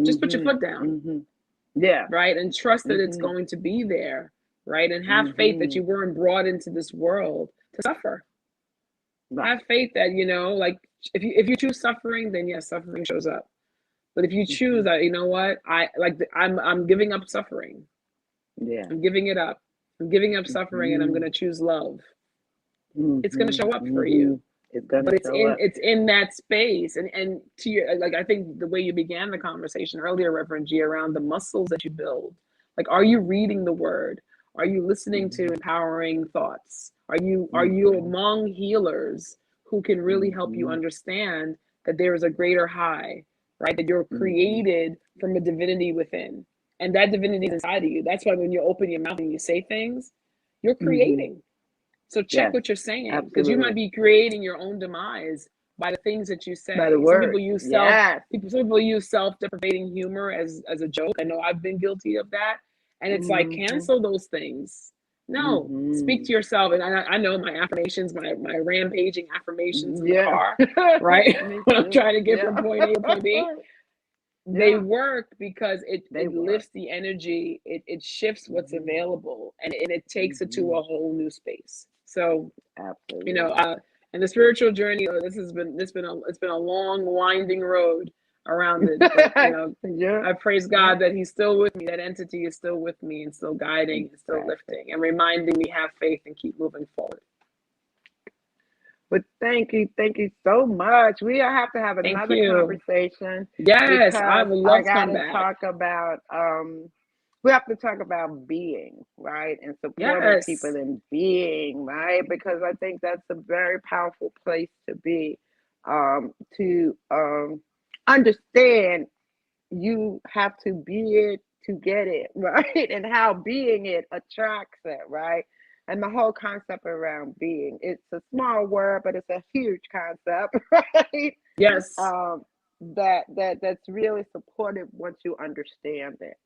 [SPEAKER 2] Just put your
[SPEAKER 3] Hmm.
[SPEAKER 2] foot down,
[SPEAKER 3] Hmm. Yeah.
[SPEAKER 2] right? And trust that it's
[SPEAKER 3] Hmm.
[SPEAKER 2] going to be there, right? And have faith that
[SPEAKER 3] Hmm.
[SPEAKER 2] you weren't brought into this world to suffer.
[SPEAKER 3] Right.
[SPEAKER 2] Have faith that, like if you choose suffering, then yes, suffering shows up. But if you choose
[SPEAKER 3] Hmm.
[SPEAKER 2] that, you know what? I'm giving up suffering.
[SPEAKER 3] Yeah.
[SPEAKER 2] I'm giving it up. I'm giving up suffering and I'm
[SPEAKER 3] Hmm.
[SPEAKER 2] going to choose love.
[SPEAKER 3] Hmm.
[SPEAKER 2] It's going to show up for
[SPEAKER 3] Hmm.
[SPEAKER 2] you.
[SPEAKER 3] It's gonna
[SPEAKER 2] But it's
[SPEAKER 3] show
[SPEAKER 2] in
[SPEAKER 3] up.
[SPEAKER 2] it's in that space. And to your, like, I think the way you began the conversation earlier, Reverend G, around the muscles that you build. Like, are you reading the word? Are you listening to
[SPEAKER 3] Hmm.
[SPEAKER 2] empowering thoughts? Are you
[SPEAKER 3] Hmm.
[SPEAKER 2] among healers who can really help you
[SPEAKER 3] Hmm.
[SPEAKER 2] understand that there is a greater high, right? That you're
[SPEAKER 3] Hmm.
[SPEAKER 2] created from a divinity within. And that divinity is
[SPEAKER 3] Yes.
[SPEAKER 2] inside of you. That's why when you open your mouth and you say things, you're
[SPEAKER 3] Hmm.
[SPEAKER 2] creating. So check
[SPEAKER 3] Yes.
[SPEAKER 2] what you're saying, because you might
[SPEAKER 3] Absolutely.
[SPEAKER 2] be creating your own demise by the things that you
[SPEAKER 3] By the
[SPEAKER 2] say. Some people
[SPEAKER 3] words.
[SPEAKER 2] use
[SPEAKER 3] Yes.
[SPEAKER 2] self-deprecating humor as a joke. I know I've been guilty of that. And it's like,
[SPEAKER 3] Hmm.
[SPEAKER 2] cancel those things. No, speak
[SPEAKER 3] Hmm.
[SPEAKER 2] to yourself. And I know my affirmations, my rampaging affirmations in the
[SPEAKER 3] Yeah.
[SPEAKER 2] car, right?
[SPEAKER 3] Me
[SPEAKER 2] When I'm
[SPEAKER 3] too.
[SPEAKER 2] trying to get
[SPEAKER 3] Yeah.
[SPEAKER 2] from point A to point B, they
[SPEAKER 3] Yeah.
[SPEAKER 2] work because it
[SPEAKER 3] They
[SPEAKER 2] it
[SPEAKER 3] work.
[SPEAKER 2] lifts the energy, it shifts what's
[SPEAKER 3] Hmm.
[SPEAKER 2] available, and it takes it to
[SPEAKER 3] Hmm.
[SPEAKER 2] a whole new space. So, you know,
[SPEAKER 3] Absolutely.
[SPEAKER 2] uh, and the spiritual journey, it's been a long, winding road around it. But
[SPEAKER 3] Yeah.
[SPEAKER 2] I praise
[SPEAKER 3] Yeah.
[SPEAKER 2] God that He's still with me. That entity is still with me and still guiding and still
[SPEAKER 3] Exactly.
[SPEAKER 2] lifting and reminding me have faith and keep moving forward.
[SPEAKER 3] But thank you so much. We have to have
[SPEAKER 2] Thank
[SPEAKER 3] another
[SPEAKER 2] you.
[SPEAKER 3] conversation
[SPEAKER 2] Yes, I
[SPEAKER 3] because
[SPEAKER 2] would
[SPEAKER 3] I
[SPEAKER 2] love to
[SPEAKER 3] got
[SPEAKER 2] come
[SPEAKER 3] to
[SPEAKER 2] back.
[SPEAKER 3] talk about we have to talk about being, right? And supporting people
[SPEAKER 2] Yes,
[SPEAKER 3] in being, right? Because I think that's a very powerful place to be. To understand you have to be it to get it, right? And how being it attracts it, right? And the whole concept around being. It's a small word, but it's a huge concept, right?
[SPEAKER 2] yes.
[SPEAKER 3] Um, that's really supportive once you understand it.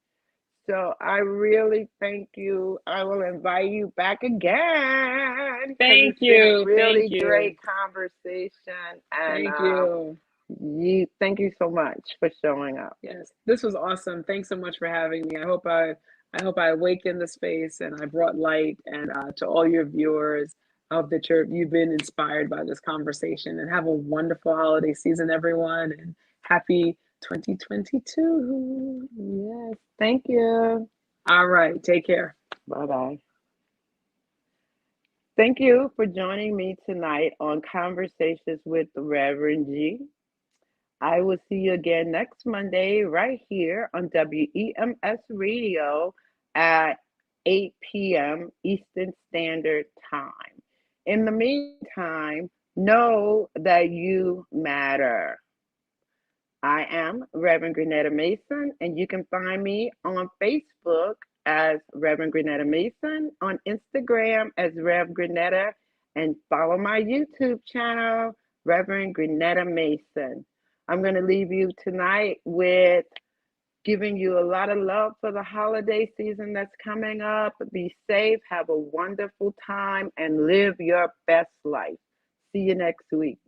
[SPEAKER 3] So I really thank you. I will invite you back again because
[SPEAKER 2] Thank
[SPEAKER 3] it's been a
[SPEAKER 2] you. Thank
[SPEAKER 3] really great
[SPEAKER 2] you.
[SPEAKER 3] conversation. And
[SPEAKER 2] Thank you.
[SPEAKER 3] you thank you so much for showing up.
[SPEAKER 2] Yes, this was awesome. Thanks so much for having me. I hope I awakened the space and I brought light, and to all your viewers. I hope that you've been inspired by this conversation, and have a wonderful holiday season, everyone, and happy 2022.
[SPEAKER 3] Yes, thank you.
[SPEAKER 2] All right, take care.
[SPEAKER 3] Bye bye. Thank you for joining me tonight on Conversations with the Reverend G. I will see you again next Monday right here on WEMS Radio at 8 p.m. Eastern Standard Time. In the meantime, Know that you matter. I am Reverend Grenetta Mason, and you can find me on Facebook as Reverend Grenetta Mason, on Instagram as Rev Grenetta, and follow my YouTube channel, Reverend Grenetta Mason. I'm going to leave you tonight with giving you a lot of love for the holiday season that's coming up. Be safe, have a wonderful time, and live your best life. See you next week.